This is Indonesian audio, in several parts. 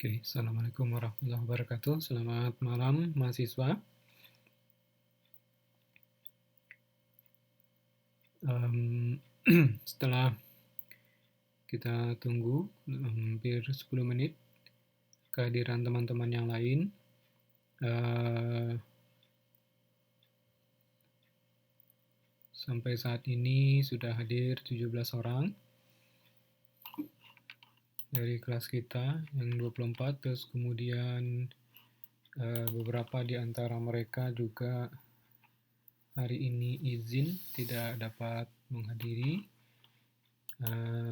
Oke, Assalamualaikum warahmatullahi wabarakatuh. Selamat malam, mahasiswa. Setelah kita tunggu hampir 10 menit kehadiran teman-teman yang lain, sampai saat ini sudah hadir 17 orang dari kelas kita yang 24, terus kemudian beberapa di antara mereka juga hari ini izin tidak dapat menghadiri.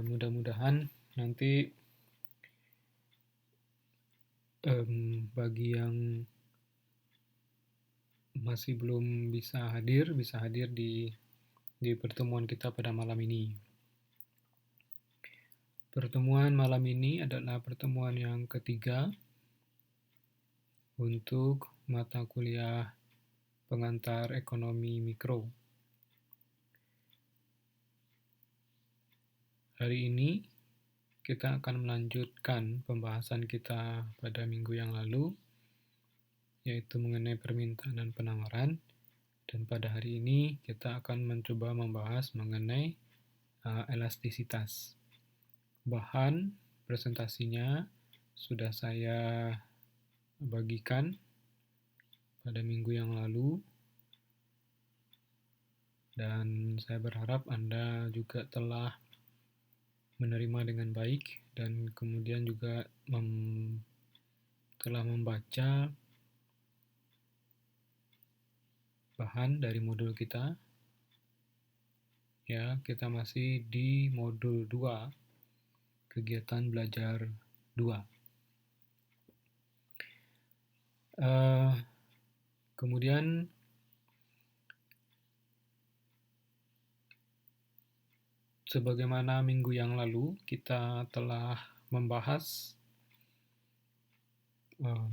Mudah-mudahan nanti bagi yang masih belum bisa hadir di pertemuan kita pada malam ini. Pertemuan malam ini adalah pertemuan yang ketiga untuk mata kuliah pengantar ekonomi mikro. Hari ini kita akan melanjutkan pembahasan kita pada minggu yang lalu, yaitu mengenai permintaan dan penawaran. Dan pada hari ini kita akan mencoba membahas mengenai elastisitas. Bahan presentasinya sudah saya bagikan pada minggu yang lalu, dan saya berharap Anda juga telah menerima dengan baik dan kemudian juga telah membaca bahan dari modul kita. Ya, kita masih di modul 2, kegiatan belajar 2. Kemudian sebagaimana minggu yang lalu kita telah membahas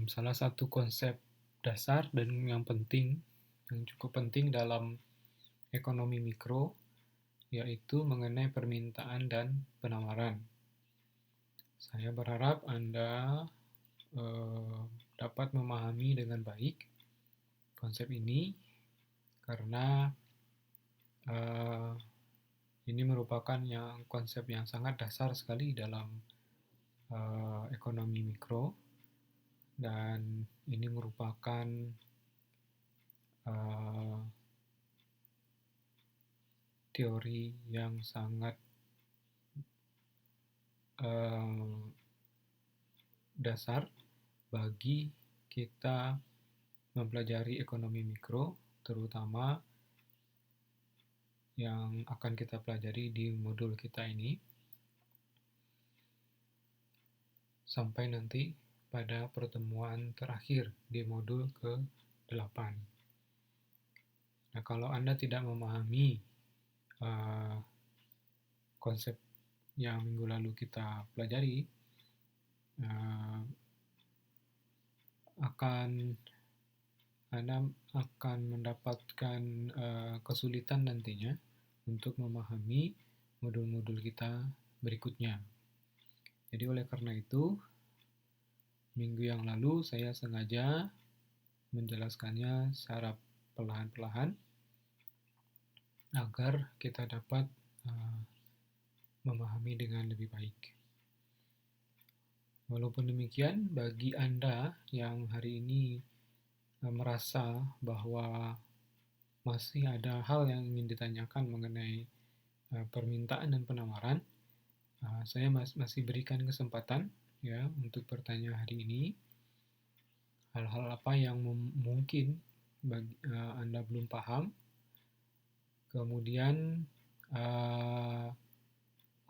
salah satu konsep dasar dan yang cukup penting dalam ekonomi mikro, yaitu mengenai permintaan dan penawaran. Saya berharap Anda dapat memahami dengan baik konsep ini, karena ini merupakan konsep yang sangat dasar sekali dalam ekonomi mikro, dan ini merupakan teori yang sangat dasar bagi kita mempelajari ekonomi mikro, terutama yang akan kita pelajari di modul kita ini, sampai nanti pada pertemuan terakhir di modul ke-8. Nah, kalau Anda tidak memahami konsep yang minggu lalu kita pelajari, Anda akan mendapatkan kesulitan nantinya untuk memahami modul-modul kita berikutnya. Jadi oleh karena itu, minggu yang lalu saya sengaja menjelaskannya secara perlahan-lahan agar kita dapat memahami dengan lebih baik. Walaupun demikian, bagi Anda yang hari ini merasa bahwa masih ada hal yang ingin ditanyakan mengenai permintaan dan penawaran, saya masih berikan kesempatan ya untuk bertanya hari ini. Hal-hal apa yang mungkin Anda belum paham, kemudian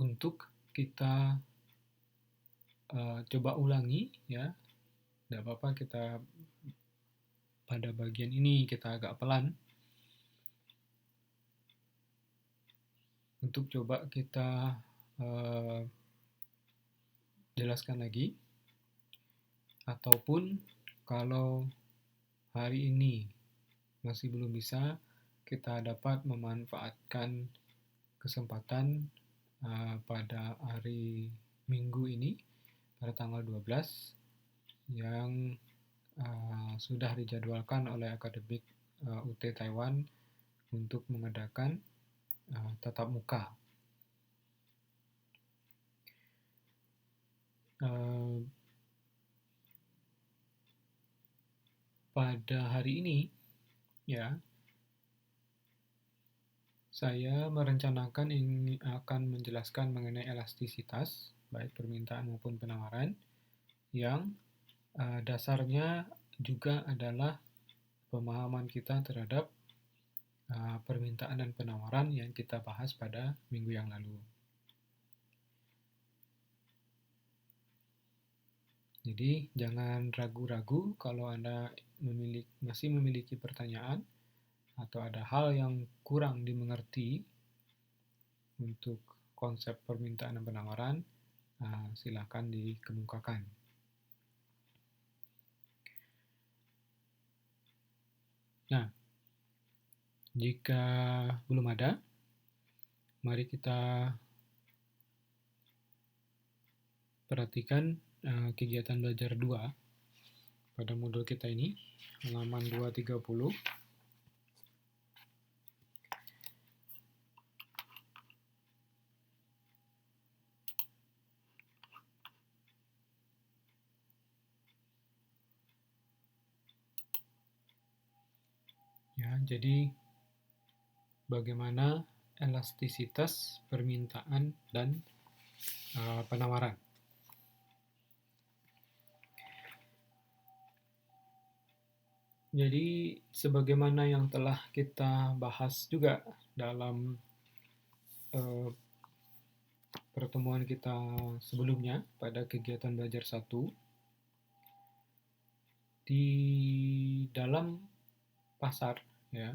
untuk kita coba ulangi ya. Tidak apa-apa kita pada bagian ini kita agak pelan untuk coba kita jelaskan lagi, ataupun kalau hari ini masih belum bisa, kita dapat memanfaatkan kesempatan pada hari Minggu ini pada tanggal 12 yang sudah dijadwalkan oleh akademik UT Taiwan untuk mengadakan tatap muka. Pada hari ini, ya, saya merencanakan ini akan menjelaskan mengenai elastisitas, baik permintaan maupun penawaran, yang dasarnya juga adalah pemahaman kita terhadap permintaan dan penawaran yang kita bahas pada minggu yang lalu. Jadi, jangan ragu-ragu kalau Anda masih memiliki pertanyaan atau ada hal yang kurang dimengerti untuk konsep permintaan dan penawaran, silakan dikemukakan. Nah, jika belum ada, mari kita perhatikan kegiatan belajar 2 pada modul kita ini, halaman 230. Ya, jadi bagaimana elastisitas permintaan dan penawaran. Jadi, sebagaimana yang telah kita bahas juga dalam pertemuan kita sebelumnya pada kegiatan belajar 1, di dalam pasar, ya,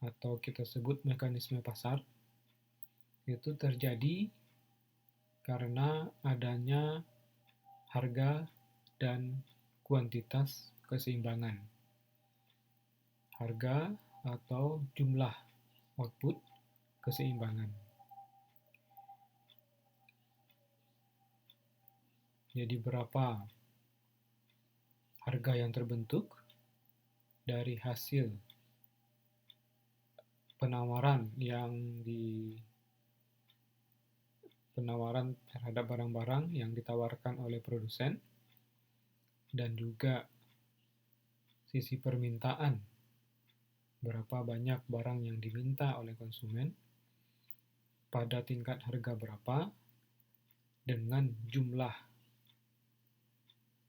atau kita sebut mekanisme pasar, itu terjadi karena adanya harga dan kuantitas keseimbangan. Harga atau jumlah output keseimbangan. Jadi berapa harga yang terbentuk dari hasil penawaran penawaran terhadap barang-barang yang ditawarkan oleh produsen, dan juga sisi permintaan, berapa banyak barang yang diminta oleh konsumen, pada tingkat harga berapa, dengan jumlah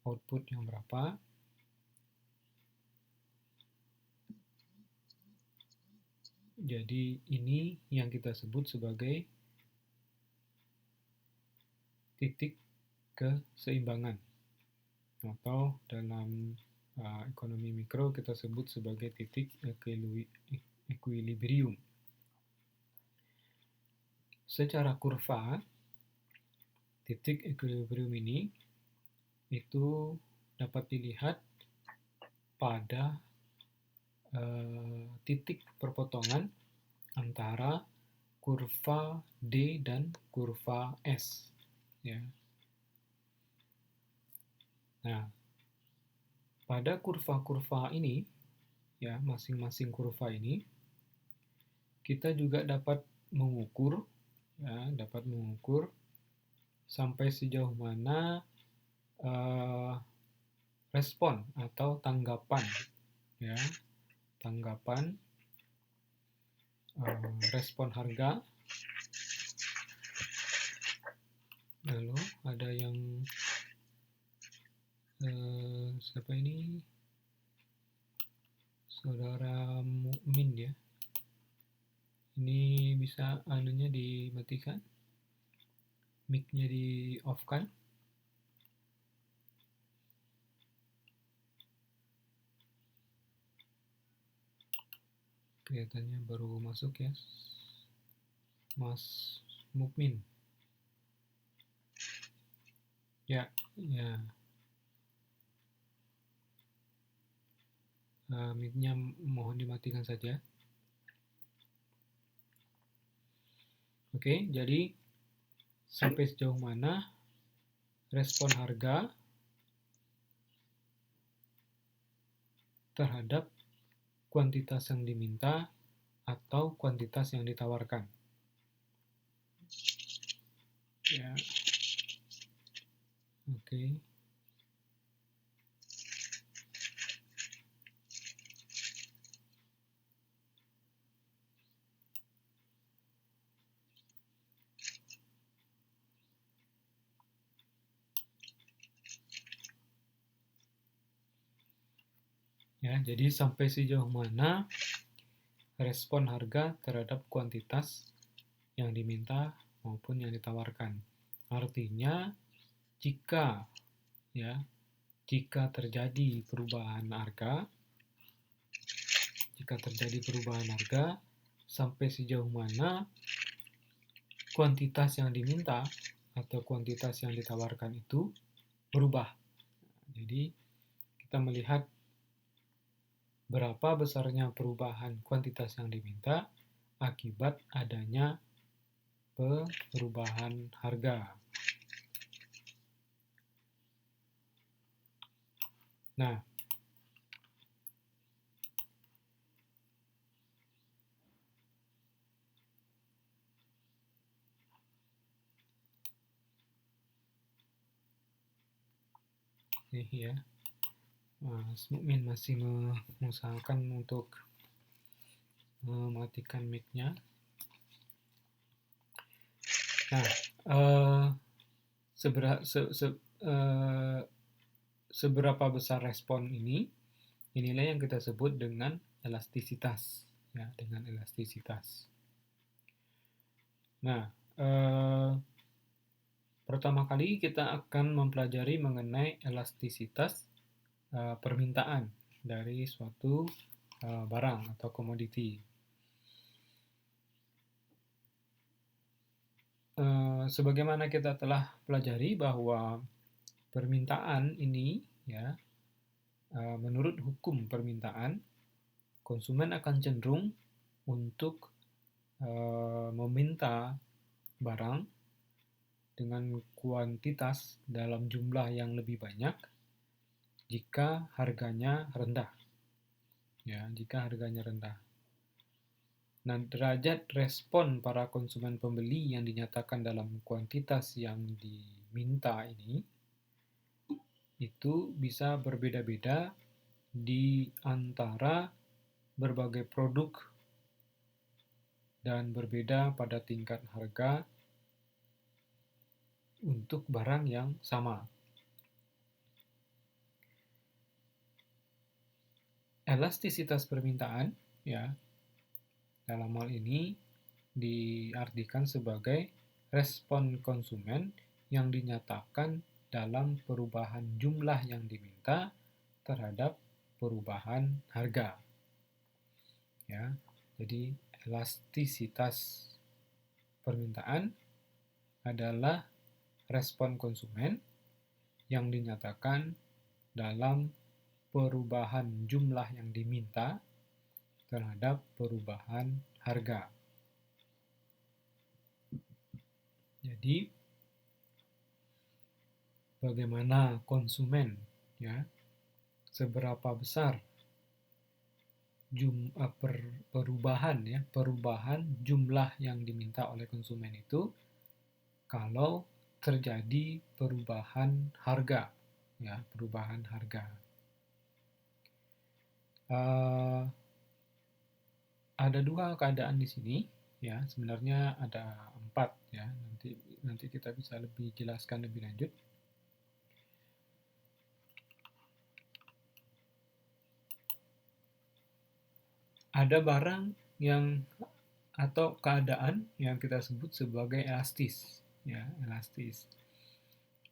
output yang berapa. Jadi ini yang kita sebut sebagai titik keseimbangan, atau dalam ekonomi mikro kita sebut sebagai titik equilibrium. Secara kurva, titik equilibrium ini itu dapat dilihat pada titik perpotongan antara kurva D dan kurva S. Ya. Nah, pada kurva-kurva ini, ya, masing-masing kurva ini, kita juga dapat mengukur, ya, sampai sejauh mana respon atau tanggapan, ya, respon harga. Lalu ada yang siapa ini? Saudara Mukmin, ya. Ini bisa anunya dimatikan, mic-nya di off kan? Kelihatannya baru masuk, ya, Mas Mukmin. Ya, ya. Mic-nya mohon dimatikan saja. Oke, jadi sampai sejauh mana respon harga terhadap kuantitas yang diminta atau kuantitas yang ditawarkan. Ya, oke. Ya, jadi sampai sejauh mana respon harga terhadap kuantitas yang diminta maupun yang ditawarkan. Artinya, jika ya, jika terjadi perubahan harga, sampai sejauh mana kuantitas yang diminta atau kuantitas yang ditawarkan itu berubah. Jadi, kita melihat berapa besarnya perubahan kuantitas yang diminta akibat adanya perubahan harga. Nah, ini ya, Mas Mukmin masih mengusahakan untuk mematikan mic-nya. Nah, seberapa besar respon ini, inilah yang kita sebut dengan elastisitas. Ya, dengan elastisitas. Nah, pertama kali kita akan mempelajari mengenai elastisitas permintaan dari suatu barang atau komoditi. Sebagaimana kita telah pelajari bahwa permintaan ini, ya, menurut hukum permintaan, konsumen akan cenderung untuk meminta barang dengan kuantitas dalam jumlah yang lebih banyak jika harganya rendah. Ya, jika harganya rendah. Nah, derajat respon para konsumen pembeli yang dinyatakan dalam kuantitas yang diminta ini itu bisa berbeda-beda di antara berbagai produk dan berbeda pada tingkat harga untuk barang yang sama. Elastisitas permintaan, ya, dalam hal ini diartikan sebagai respon konsumen yang dinyatakan dalam perubahan jumlah yang diminta terhadap perubahan harga. Ya, jadi elastisitas permintaan adalah respon konsumen yang dinyatakan dalam perubahan jumlah yang diminta terhadap perubahan harga. Jadi, bagaimana konsumen, ya, seberapa besar perubahan jumlah yang diminta oleh konsumen itu kalau terjadi perubahan harga, ya, perubahan harga. Ada dua keadaan di sini, ya, sebenarnya ada 4, ya. Nanti kita bisa lebih jelaskan lebih lanjut. Ada barang yang atau keadaan yang kita sebut sebagai elastis, ya, elastis.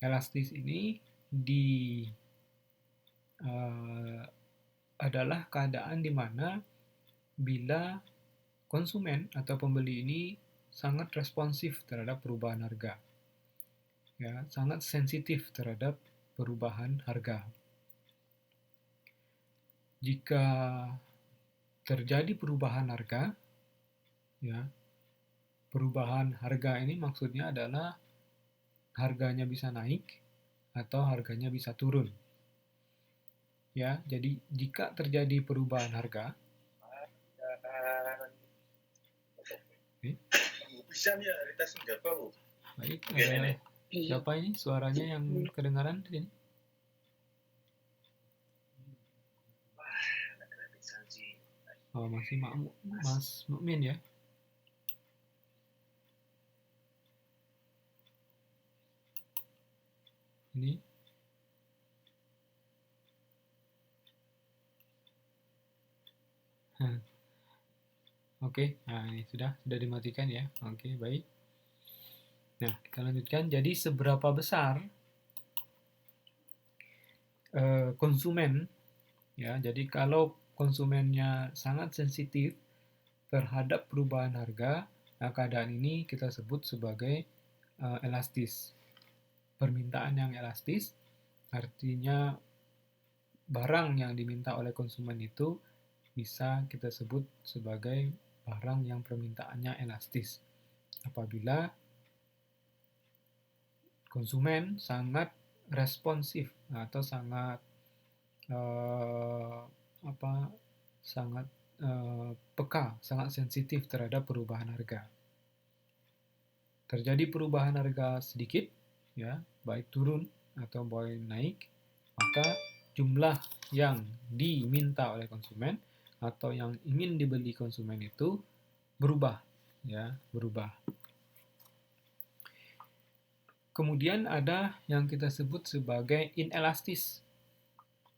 Elastis ini adalah keadaan di mana bila konsumen atau pembeli ini sangat responsif terhadap perubahan harga, ya, sangat sensitif terhadap perubahan harga. Jika terjadi perubahan harga, ya, perubahan harga ini maksudnya adalah harganya bisa naik atau harganya bisa turun. ya. Jadi jika terjadi perubahan harga, baik, siapa ini suaranya yang kedengaran di sini? Oh, masih Mas Mukmin ya. Ini Oke, nah ini sudah dimatikan ya. Oke, baik. Nah, kita lanjutkan. Jadi seberapa besar konsumen, ya. Jadi kalau konsumennya sangat sensitif terhadap perubahan harga, nah keadaan ini kita sebut sebagai elastis. Permintaan yang elastis artinya barang yang diminta oleh konsumen itu bisa kita sebut sebagai barang yang permintaannya elastis. Apabila konsumen sangat responsif atau sangat sangat peka, sangat sensitif terhadap perubahan harga. Terjadi perubahan harga sedikit, ya, baik turun atau baik naik, maka jumlah yang diminta oleh konsumen atau yang ingin dibeli konsumen itu berubah, ya, berubah. Kemudian ada yang kita sebut sebagai inelastis,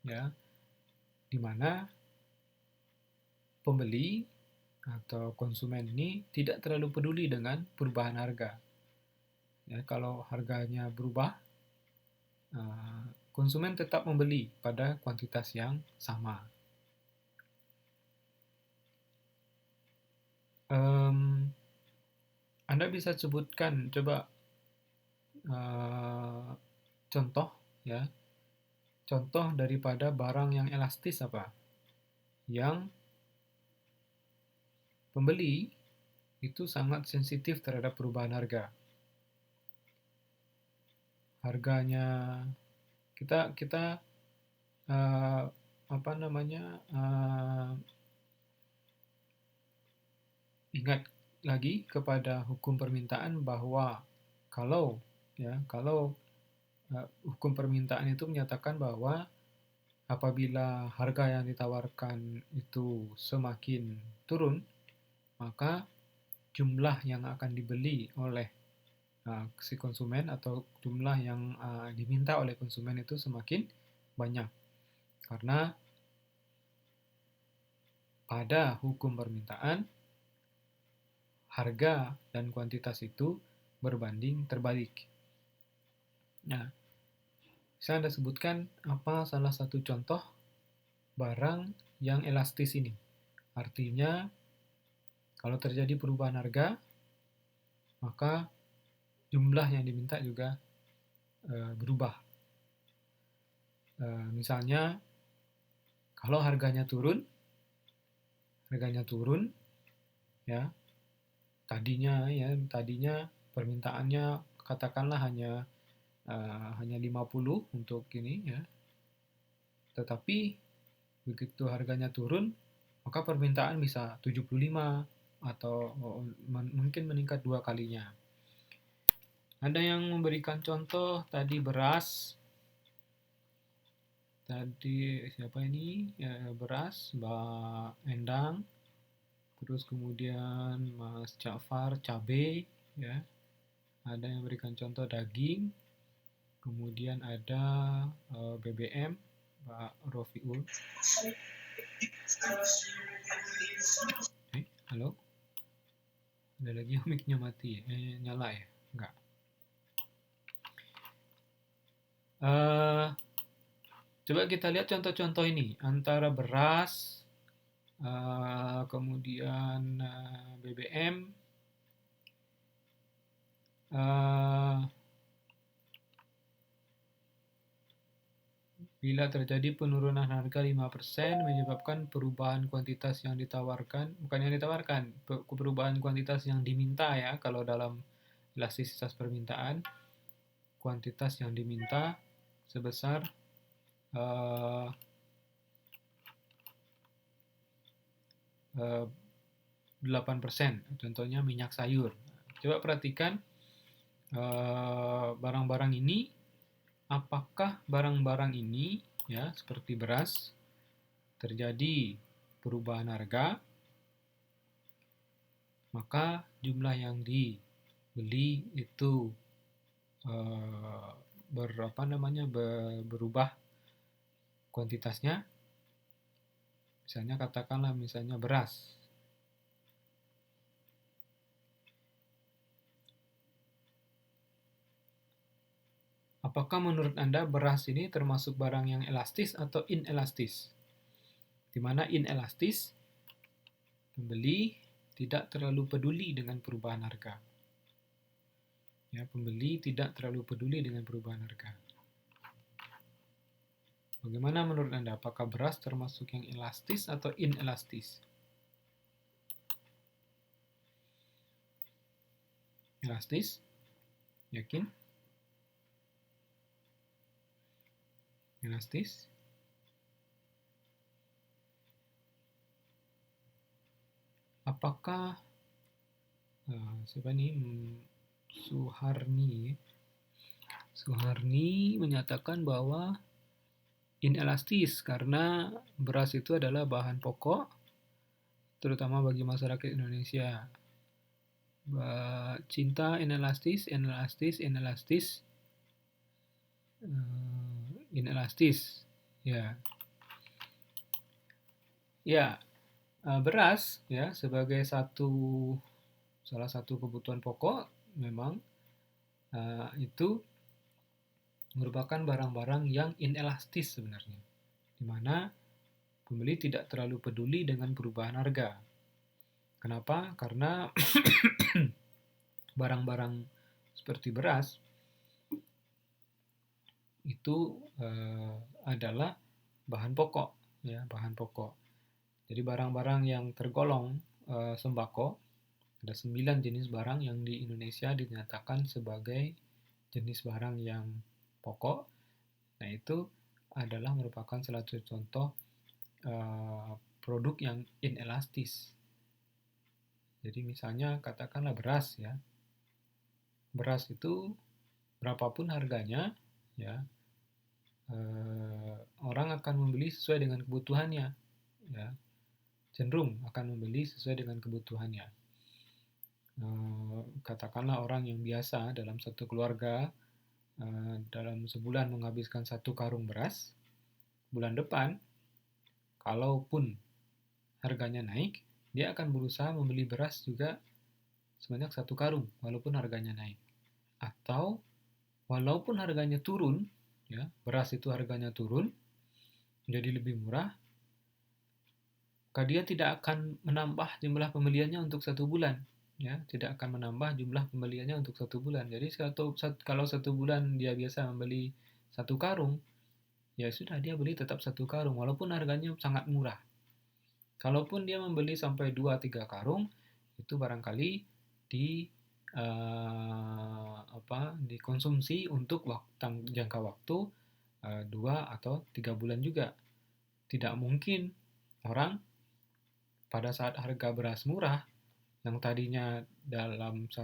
ya, di mana pembeli atau konsumen ini tidak terlalu peduli dengan perubahan harga. Ya, kalau harganya berubah, konsumen tetap membeli pada kuantitas yang sama. Anda bisa sebutkan, coba contoh, ya, contoh daripada barang yang elastis apa? Yang pembeli itu sangat sensitif terhadap perubahan harga. Harganya kita ingat lagi kepada hukum permintaan bahwa kalau hukum permintaan itu menyatakan bahwa apabila harga yang ditawarkan itu semakin turun, maka jumlah yang akan dibeli oleh si konsumen atau jumlah yang diminta oleh konsumen itu semakin banyak. Karena pada hukum permintaan, harga dan kuantitas itu berbanding terbalik. Nah, saya Anda sebutkan apa salah satu contoh barang yang elastis ini. Artinya, kalau terjadi perubahan harga, maka jumlah yang diminta juga berubah. Misalnya, kalau harganya turun, ya, tadinya permintaannya katakanlah hanya 50 untuk ini, ya. Tetapi begitu harganya turun, maka permintaan bisa 75 atau mungkin meningkat 2 kalinya. Ada yang memberikan contoh tadi beras. Tadi siapa ini? Ya, beras, Mbak Endang. Terus kemudian Mas Ja'far, cabai, ya. Ada yang memberikan contoh daging. Kemudian ada BBM, Pak Rofiul. Halo? Ada lagi yang mic-nya mati, nyala ya? Enggak. Coba kita lihat contoh-contoh ini antara beras, kemudian BBM, bila terjadi penurunan harga 5% menyebabkan perubahan kuantitas yang ditawarkan, bukan yang ditawarkan, perubahan kuantitas yang diminta, ya, kalau dalam elastisitas permintaan, kuantitas yang diminta sebesar eh, 8%. Contohnya minyak sayur. Coba perhatikan barang-barang ini, apakah barang-barang ini ya seperti beras terjadi perubahan harga, maka jumlah yang dibeli itu berubah kuantitasnya. Misalnya katakanlah beras. Apakah menurut Anda beras ini termasuk barang yang elastis atau inelastis? Di mana inelastis, pembeli tidak terlalu peduli dengan perubahan harga. Ya, pembeli tidak terlalu peduli dengan perubahan harga. Bagaimana menurut Anda? Apakah beras termasuk yang elastis atau inelastis? Elastis? Yakin? Elastis? Apakah siapa nih? Suharni menyatakan bahwa inelastis karena beras itu adalah bahan pokok terutama bagi masyarakat Indonesia. Cinta inelastis, inelastis. Ya. Ya, beras ya sebagai salah satu kebutuhan pokok memang itu merupakan barang-barang yang inelastis sebenarnya, di mana pembeli tidak terlalu peduli dengan perubahan harga. Kenapa? Karena barang-barang seperti beras itu adalah bahan pokok, ya, bahan pokok. Jadi barang-barang yang tergolong sembako, ada 9 jenis barang yang di Indonesia dinyatakan sebagai jenis barang yang pokok. Nah, itu adalah merupakan salah satu contoh produk yang inelastis. Jadi misalnya katakanlah beras ya. Beras itu berapapun harganya ya, orang akan membeli sesuai dengan kebutuhannya ya. Cenderung akan membeli sesuai dengan kebutuhannya. Katakanlah orang yang biasa dalam satu keluarga dalam sebulan menghabiskan 1 karung beras, bulan depan kalaupun harganya naik, dia akan berusaha membeli beras juga sebanyak 1 karung walaupun harganya naik. Atau walaupun harganya turun, ya, beras itu harganya turun menjadi lebih murah, maka dia tidak akan menambah jumlah pembeliannya untuk 1 bulan. Ya, tidak akan menambah jumlah pembeliannya untuk 1 bulan. Jadi kalau 1 bulan dia biasa membeli 1 karung, ya sudah dia beli tetap 1 karung walaupun harganya sangat murah. Kalaupun dia membeli sampai 2-3 karung, itu barangkali dikonsumsi untuk jangka waktu 2 atau 3 bulan juga. Tidak mungkin orang pada saat harga beras murah yang tadinya dalam 1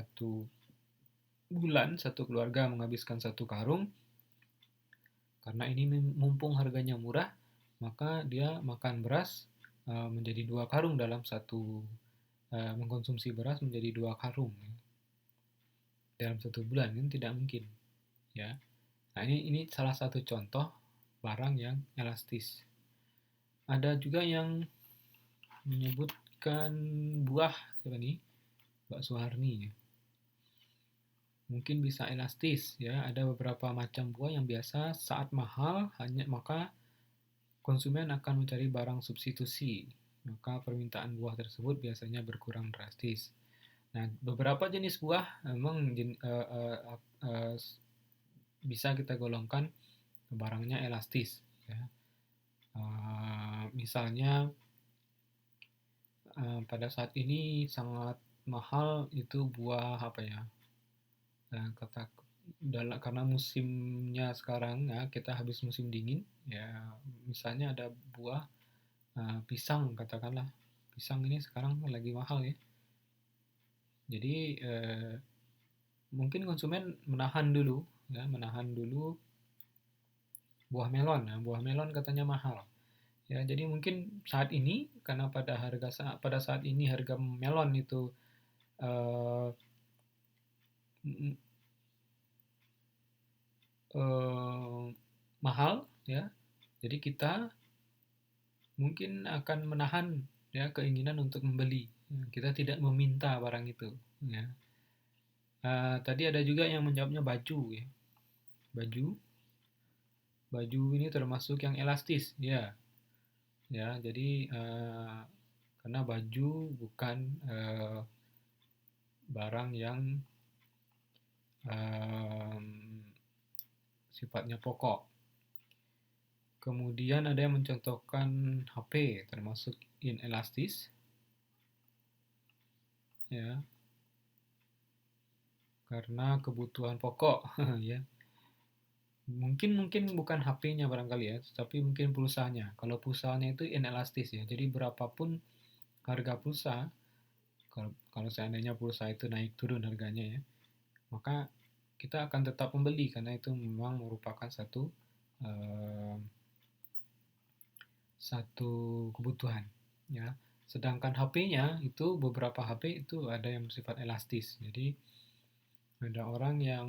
bulan satu keluarga menghabiskan 1 karung, karena ini mumpung harganya murah, maka dia makan beras menjadi 2 karung dalam mengkonsumsi beras menjadi 2 karung dalam 1 bulan, kan tidak mungkin ya. Nah, ini salah satu contoh barang yang elastis. Ada juga yang menyebutkan buah, siapa nih? Mbak Suharni ya. Mungkin bisa elastis ya. Ada beberapa macam buah yang biasa saat mahal maka konsumen akan mencari barang substitusi. Maka permintaan buah tersebut biasanya berkurang drastis. Nah, beberapa jenis buah memang bisa kita golongkan barangnya elastis ya. Misalnya pada saat ini sangat mahal itu buah apa ya, karena musimnya sekarang ya, kita habis musim dingin ya, misalnya ada buah pisang, katakanlah pisang ini sekarang lagi mahal ya. Jadi mungkin konsumen menahan dulu ya, menahan dulu buah melon. Nah, buah melon katanya mahal. Ya, jadi mungkin saat ini karena pada saat ini harga melon itu eh, m- eh, mahal ya. Jadi kita mungkin akan menahan ya keinginan untuk membeli. Kita tidak meminta barang itu ya. Tadi ada juga yang menjawabnya baju ya. Baju, baju ini termasuk yang elastis ya. Ya, jadi karena baju bukan barang yang em, sifatnya pokok. Kemudian ada yang mencontohkan HP termasuk inelastis ya, karena kebutuhan pokok ya. Mungkin mungkin bukan HP-nya barangkali ya, tapi mungkin pulsanya. Kalau pulsanya itu inelastis ya. Jadi berapapun harga pulsa, kalau seandainya pulsa itu naik turun harganya ya, maka kita akan tetap membeli karena itu memang merupakan eh, satu kebutuhan ya. Sedangkan HP-nya itu beberapa HP itu ada yang bersifat elastis. Jadi ada orang yang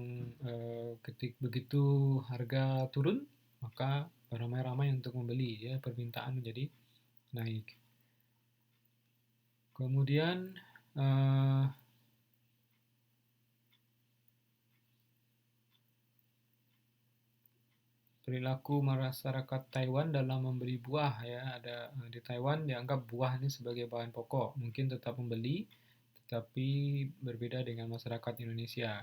ketik begitu harga turun maka beramai-ramai untuk membeli ya, permintaan menjadi naik. Kemudian eh, perilaku masyarakat Taiwan dalam membeli buah ya, ada di Taiwan dianggap buah ini sebagai bahan pokok, mungkin tetap membeli tetapi berbeda dengan masyarakat Indonesia.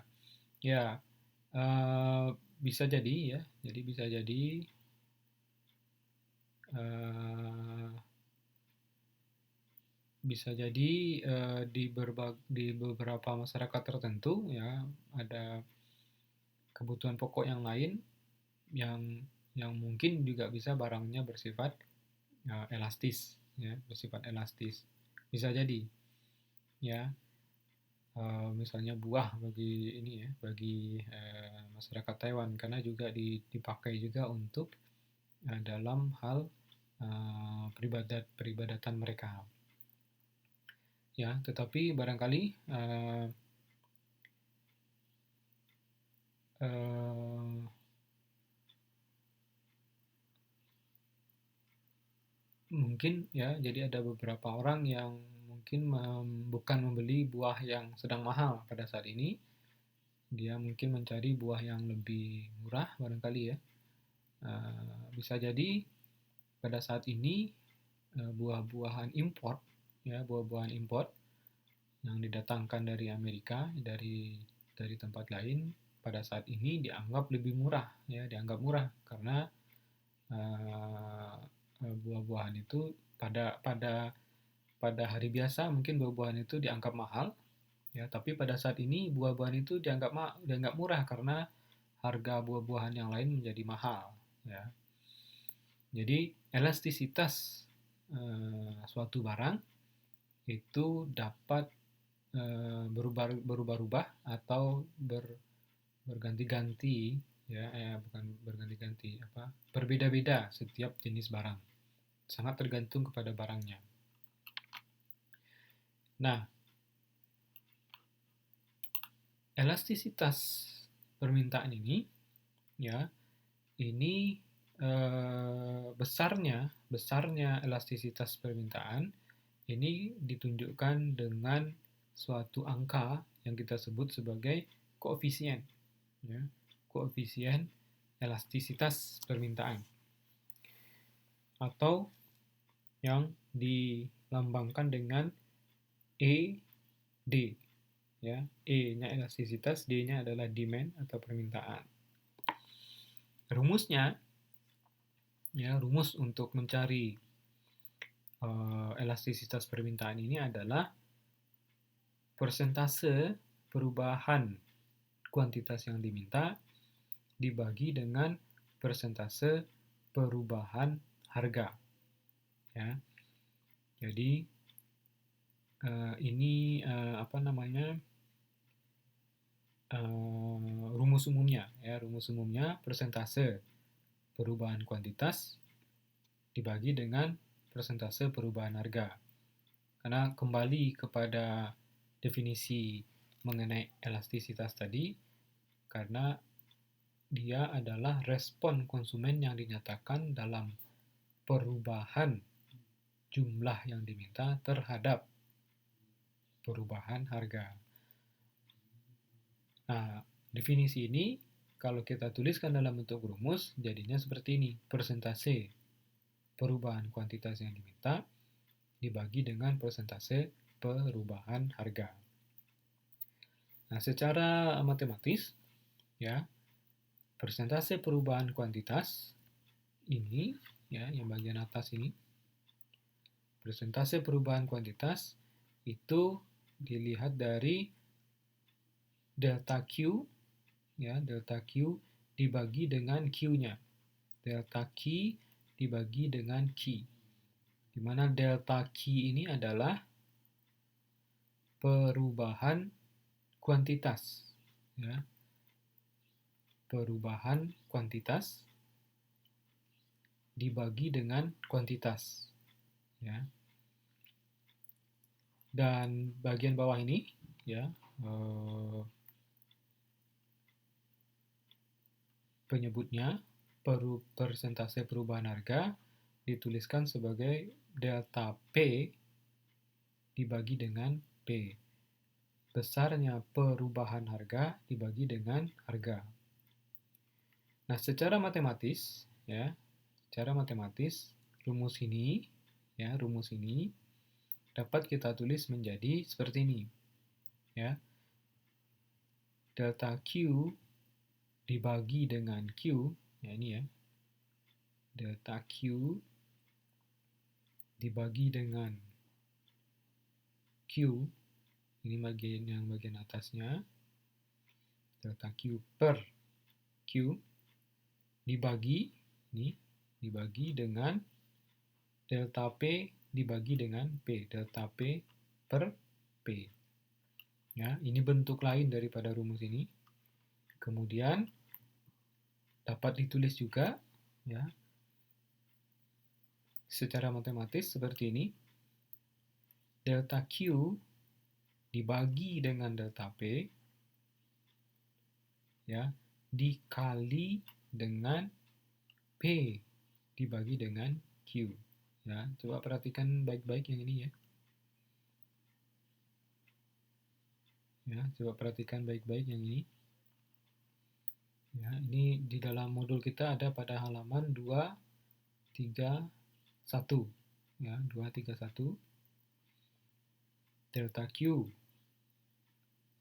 Ya, eh, bisa jadi ya. Jadi bisa jadi eh, di beberapa masyarakat tertentu ya ada kebutuhan pokok yang lain yang mungkin juga bisa barangnya bersifat elastis ya, bersifat elastis. Bisa jadi ya, misalnya buah bagi ini ya, bagi masyarakat Taiwan karena juga dipakai juga untuk dalam hal peribadatan mereka. Ya, tetapi barangkali eh, mungkin ya, jadi ada beberapa orang yang mungkin bukan membeli buah yang sedang mahal pada saat ini, dia mungkin mencari buah yang lebih murah barangkali ya. Bisa jadi pada saat ini buah-buahan import ya, buah-buahan import yang didatangkan dari Amerika, dari tempat lain pada saat ini dianggap lebih murah ya, dianggap murah karena buah-buahan itu pada pada pada hari biasa mungkin buah-buahan itu dianggap mahal ya, tapi pada saat ini buah-buahan itu dianggap murah karena harga buah-buahan yang lain menjadi mahal ya. Jadi elastisitas suatu barang itu dapat berubah-ubah atau berganti-ganti ya, bukan berganti-ganti apa, berbeda-beda setiap jenis barang. Sangat tergantung kepada barangnya. Nah, elastisitas permintaan ini ya, ini besarnya elastisitas permintaan ini ditunjukkan dengan suatu angka yang kita sebut sebagai koefisien ya, koefisien elastisitas permintaan atau yang dilambangkan dengan ED ya. E-nya elastisitas, D-nya adalah demand atau permintaan. Rumusnya ya, rumus untuk mencari elastisitas permintaan ini adalah persentase perubahan kuantitas yang diminta dibagi dengan persentase perubahan harga ya. Jadi Ini rumus umumnya ya. Rumus umumnya persentase perubahan kuantitas dibagi dengan persentase perubahan harga. Karena kembali kepada definisi mengenai elastisitas tadi, karena dia adalah respon konsumen yang dinyatakan dalam perubahan jumlah yang diminta terhadap perubahan harga. Nah, definisi ini kalau kita tuliskan dalam bentuk rumus, jadinya seperti ini. Persentase perubahan kuantitas yang diminta dibagi dengan persentase perubahan harga. Nah, secara matematis, ya, persentase perubahan kuantitas ini, ya, yang bagian atas ini, persentase perubahan kuantitas itu dilihat dari delta Q, ya, delta Q dibagi dengan Q-nya. Delta Q dibagi dengan Q. Di mana delta Q ini adalah perubahan kuantitas, ya. Perubahan kuantitas dibagi dengan kuantitas, ya. Dan bagian bawah ini, ya, penyebutnya persentase perubahan harga dituliskan sebagai delta P dibagi dengan P. Besarnya perubahan harga dibagi dengan harga. Nah, secara matematis, ya, secara matematis rumus ini, ya, rumus ini dapat kita tulis menjadi seperti ini, ya. Delta Q dibagi dengan Q, ya ini ya. Delta Q dibagi dengan Q, ini bagian atasnya, delta Q per Q dibagi dengan delta P dibagi dengan P, delta P per P. Ya, ini bentuk lain daripada rumus ini. Kemudian dapat ditulis juga, ya, secara matematis seperti ini. Delta Q dibagi dengan delta P, ya, dikali dengan P dibagi dengan Q. Ya, coba perhatikan baik-baik yang ini ya. Ya, coba perhatikan baik-baik yang ini. Ya, ini di dalam modul kita ada pada halaman 231. Ya, 231. Delta Q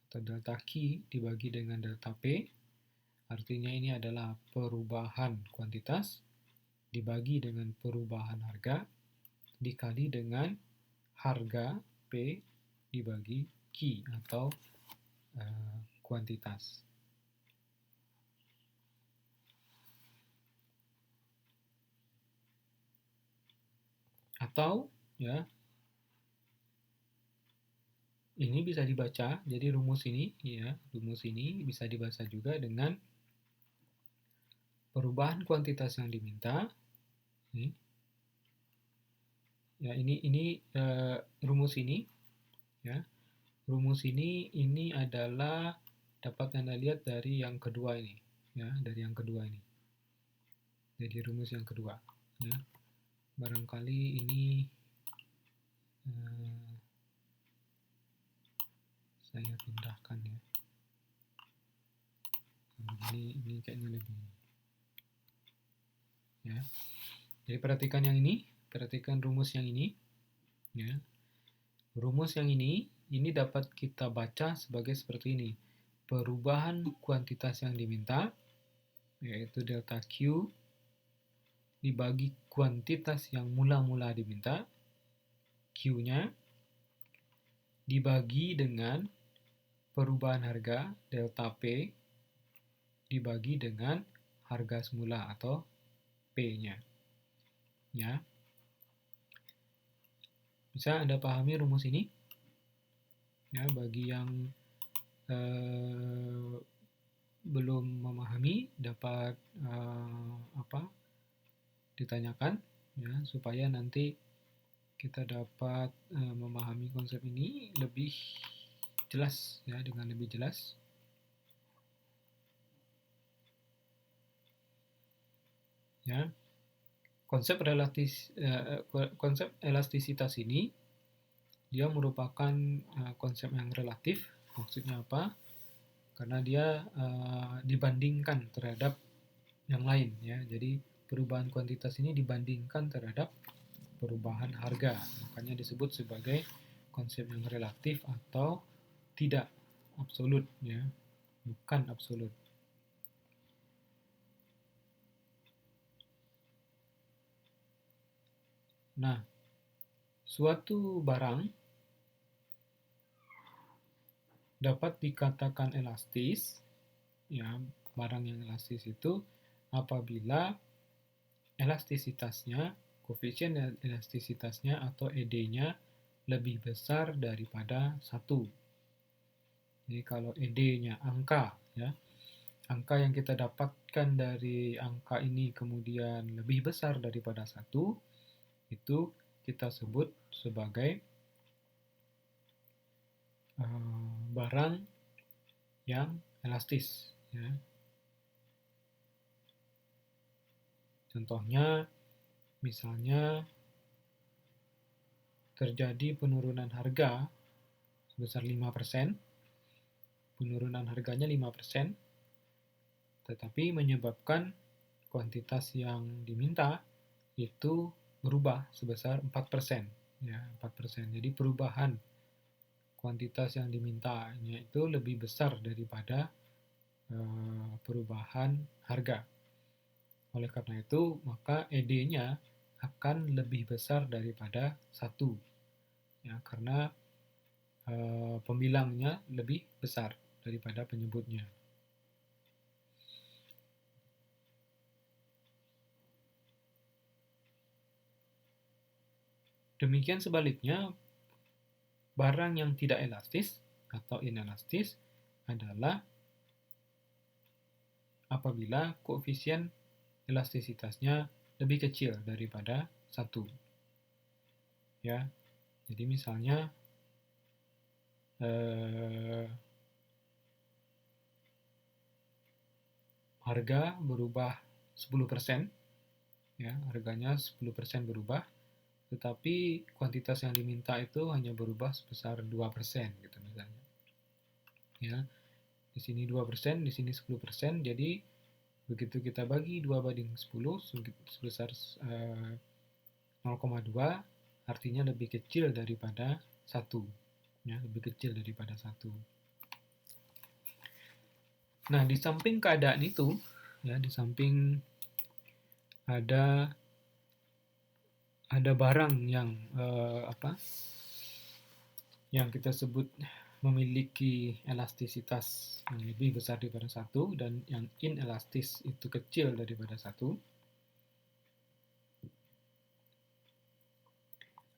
atau delta Q dibagi dengan delta P, artinya ini adalah perubahan kuantitas dibagi dengan perubahan harga dikali dengan harga P dibagi Q atau kuantitas. Atau, ya, ini bisa dibaca, jadi rumus ini, ya, rumus ini bisa dibaca juga dengan perubahan kuantitas yang diminta. Ini, ya, ini rumus ini, ya, rumus ini adalah dapat Anda lihat dari yang kedua ini, ya, dari yang kedua ini. Jadi rumus yang kedua, ya. Barangkali ini saya pindahkan ya. Ini kayaknya lebih, ya. Jadi perhatikan yang ini, perhatikan rumus yang ini, ya. Rumus yang ini dapat kita baca sebagai seperti ini. Perubahan kuantitas yang diminta, yaitu delta Q, dibagi kuantitas yang mula-mula diminta, Q-nya, dibagi dengan perubahan harga, delta P, dibagi dengan harga semula atau P-nya. Ya. Bisa Anda pahami rumus ini? Ya, bagi yang belum memahami dapat ditanyakan, ya, supaya nanti kita dapat memahami konsep ini lebih jelas, ya, dengan lebih jelas. Ya, konsep elastisitas ini dia merupakan konsep yang relatif. Maksudnya apa? Karena dia dibandingkan terhadap yang lain, ya. Jadi perubahan kuantitas ini dibandingkan terhadap perubahan harga. Makanya disebut sebagai konsep yang relatif atau tidak absolut, ya. Bukan absolut. Nah, suatu barang dapat dikatakan elastis, ya, barang yang elastis itu apabila elastisitasnya, koefisien elastisitasnya atau ED-nya lebih besar daripada 1. Jadi kalau ED-nya angka, ya, angka yang kita dapatkan dari angka ini kemudian lebih besar daripada 1, itu kita sebut sebagai barang yang elastis, ya. Contohnya, misalnya terjadi penurunan harga sebesar 5%, penurunan harganya 5%, tetapi menyebabkan kuantitas yang diminta itu berubah sebesar 4%, ya, 4%. Jadi perubahan kuantitas yang dimintanya itu lebih besar daripada perubahan harga. Oleh karena itu, maka ED-nya akan lebih besar daripada 1, ya, karena pembilangnya lebih besar daripada penyebutnya. Demikian sebaliknya, barang yang tidak elastis atau inelastis adalah apabila koefisien elastisitasnya lebih kecil daripada 1. Ya. Jadi misalnya harga berubah 10%, ya, harganya 10% berubah, tetapi kuantitas yang diminta itu hanya berubah sebesar 2%, gitu misalnya. Ya, di sini 2%, di sini 10%, jadi begitu kita bagi 2/10 sebesar 0,2, artinya lebih kecil daripada 1. Ya, lebih kecil daripada 1. Nah, di samping keadaan itu, ya, di samping ada barang yang yang kita sebut memiliki elastisitas yang lebih besar daripada 1 dan yang inelastis itu kecil daripada 1.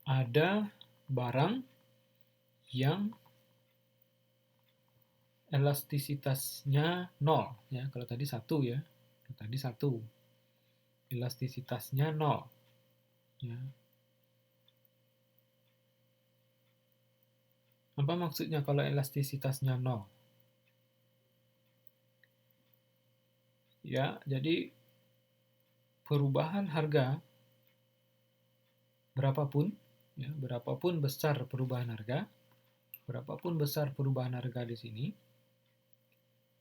Ada barang yang elastisitasnya 0, ya. Kalau tadi 1, ya. Tadi 1. Elastisitasnya 0, ya. Apa maksudnya kalau elastisitasnya 0? Ya, jadi perubahan harga berapapun, ya, berapapun besar perubahan harga, berapapun besar perubahan harga di sini,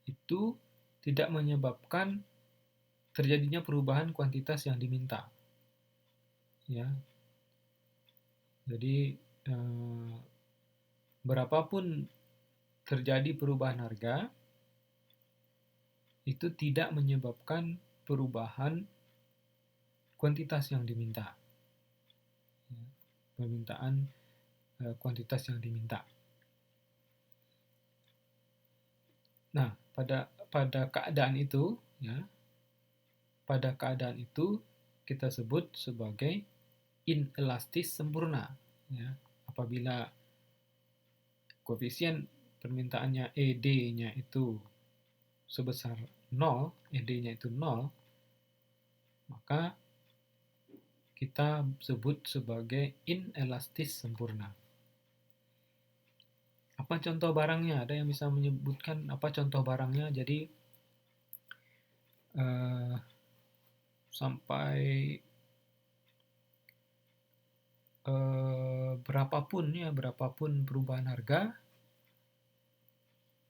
itu tidak menyebabkan terjadinya perubahan kuantitas yang diminta. Ya. Jadi berapapun terjadi perubahan harga, itu tidak menyebabkan perubahan kuantitas yang diminta. Ya. Permintaan kuantitas yang diminta. Nah, pada keadaan itu, ya, pada keadaan itu kita sebut sebagai inelastis sempurna, ya. Apabila koefisien permintaannya ED-nya itu sebesar 0, ED-nya itu 0, maka kita sebut sebagai inelastis sempurna. Apa contoh barangnya? Ada yang bisa menyebutkan apa contoh barangnya? Jadi sampai berapapun perubahan harga,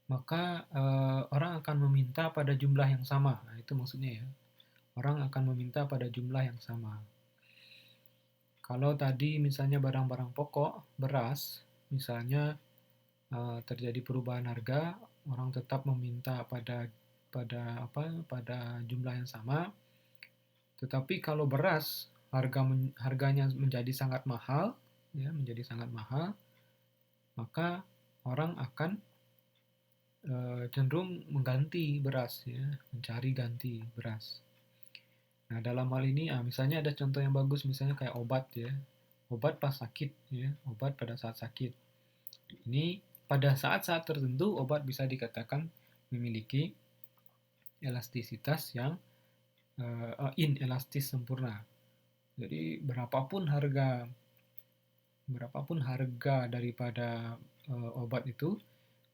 maka orang akan meminta pada jumlah yang sama. Nah, itu maksudnya ya. Orang akan meminta pada jumlah yang sama. Kalau tadi misalnya barang-barang pokok, beras, misalnya terjadi perubahan harga, orang tetap meminta pada jumlah yang sama. Tetapi kalau beras harganya menjadi sangat mahal, ya, maka orang akan cenderung mengganti beras, ya, mencari ganti beras. Nah, dalam hal ini, misalnya ada contoh yang bagus, misalnya kayak obat, ya, obat pas sakit, ya, obat pada saat sakit. Ini pada saat-saat tertentu obat bisa dikatakan memiliki elastisitas yang inelastis sempurna. Jadi berapapun harga daripada obat itu,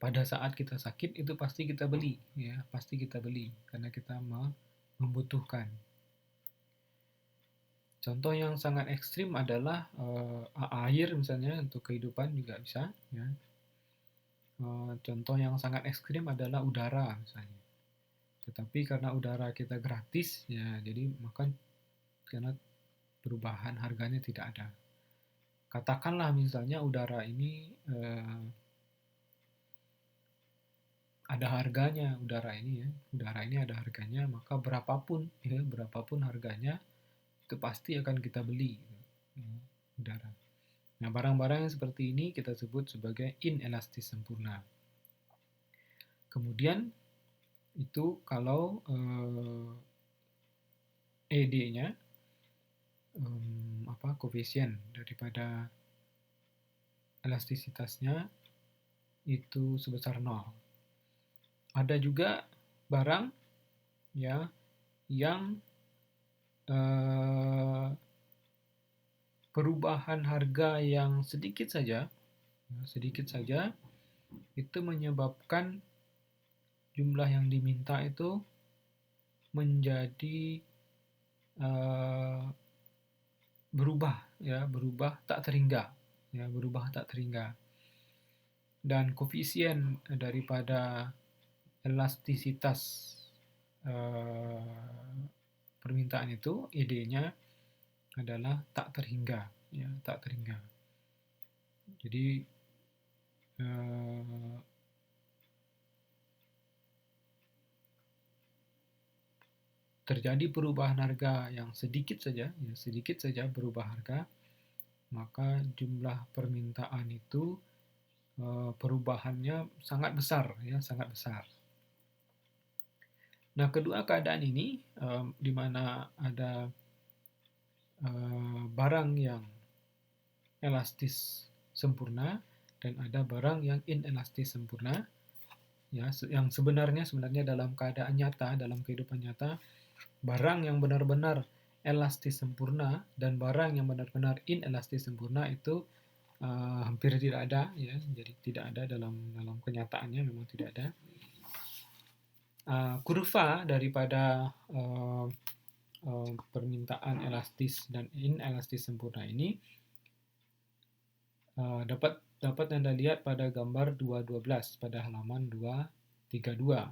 pada saat kita sakit itu pasti kita beli, ya, pasti kita beli karena kita membutuhkan. Contoh yang sangat ekstrim adalah air, misalnya untuk kehidupan juga bisa, ya. Contoh yang sangat ekstrim adalah udara misalnya. Tetapi karena udara kita gratis, ya, jadi karena perubahan harganya tidak ada. Katakanlah misalnya udara ini ada harganya, udara ini ada harganya, maka berapapun harganya itu pasti akan kita beli, udara. Nah, barang-barang yang seperti ini kita sebut sebagai inelastis sempurna. Kemudian itu kalau ED-nya koefisien daripada elastisitasnya itu sebesar 0. Ada juga barang, ya, yang perubahan harga yang sedikit saja itu menyebabkan jumlah yang diminta itu menjadi berubah tak terhingga. Dan koefisien daripada elastisitas permintaan itu, ED-nya adalah tak terhingga, ya, tak terhingga. Jadi terjadi perubahan harga yang sedikit saja berubah harga, maka jumlah permintaan itu perubahannya sangat besar. Nah, kedua keadaan ini di mana ada barang yang elastis sempurna dan ada barang yang inelastis sempurna, ya, yang sebenarnya dalam keadaan nyata, dalam kehidupan nyata, barang yang benar-benar elastis sempurna dan barang yang benar-benar inelastis sempurna itu hampir tidak ada, ya. Jadi tidak ada dalam kenyataannya, memang tidak ada. Kurva daripada permintaan elastis dan inelastis sempurna ini dapat Anda lihat pada gambar 212 pada halaman 232.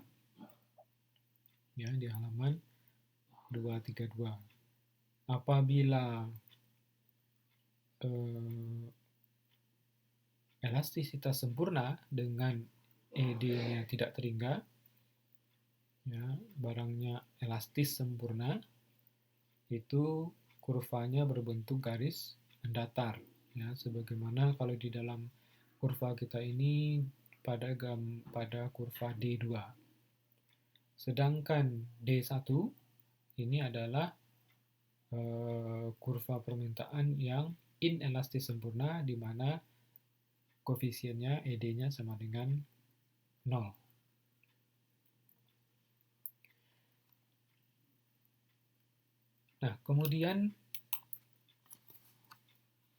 Ya, di halaman 232. Apabila elastisitas sempurna dengan ED-nya tidak terhingga, ya, barangnya elastis sempurna, itu kurvanya berbentuk garis datar, ya, sebagaimana kalau di dalam kurva kita ini pada kurva D2. Sedangkan D1 ini adalah kurva permintaan yang inelastis sempurna, di mana koefisiennya ED-nya sama dengan 0. Nah, kemudian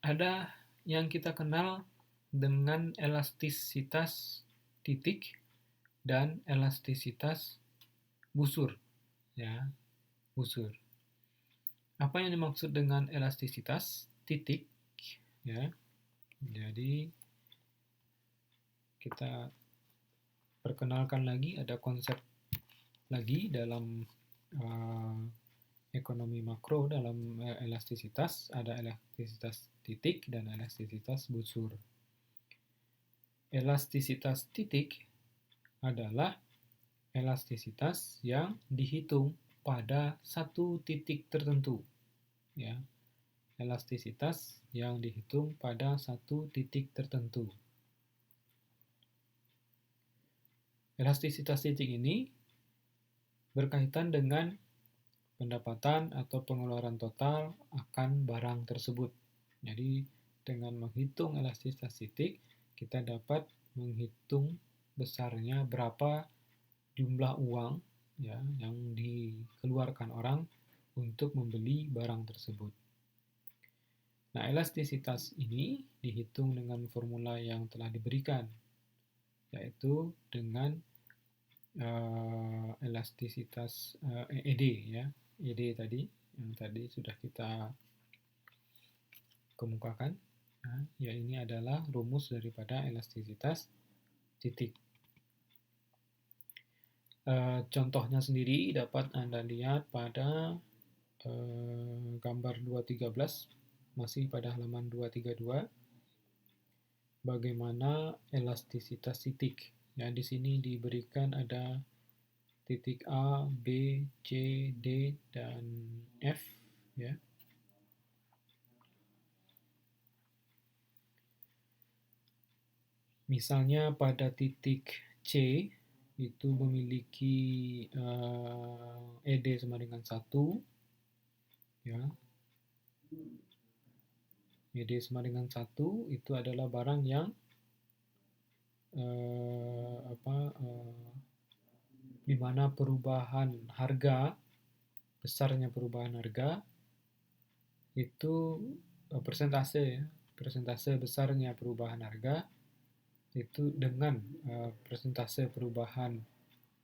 ada yang kita kenal dengan elastisitas titik dan elastisitas busur, ya, busur. Apa yang dimaksud dengan elastisitas titik, ya? Jadi kita perkenalkan lagi, ada konsep lagi dalam ekonomi makro, dalam elastisitas, ada elastisitas titik dan elastisitas busur. Elastisitas titik adalah elastisitas yang dihitung pada satu titik tertentu, ya. Elastisitas yang dihitung pada satu titik tertentu. Elastisitas titik ini berkaitan dengan pendapatan atau pengeluaran total akan barang tersebut. Jadi dengan menghitung elastisitas titik, kita dapat menghitung besarnya berapa jumlah uang, ya, yang dikeluarkan orang untuk membeli barang tersebut. Nah, elastisitas ini dihitung dengan formula yang telah diberikan, yaitu dengan elastisitas ED, ya, ED tadi yang tadi sudah kita kemukakan. Nah, ya, ini adalah rumus daripada elastisitas titik. Contohnya sendiri dapat Anda lihat pada gambar 213, masih pada halaman 232. Bagaimana elastisitas titik? Ya, di sini diberikan ada titik A, B, C, D, dan F, ya. Misalnya pada titik C itu memiliki ED sama dengan 1, ya. ED sama dengan 1 itu adalah barang yang di mana perubahan harga, besarnya perubahan harga itu persentase besarnya perubahan harga itu dengan persentase perubahan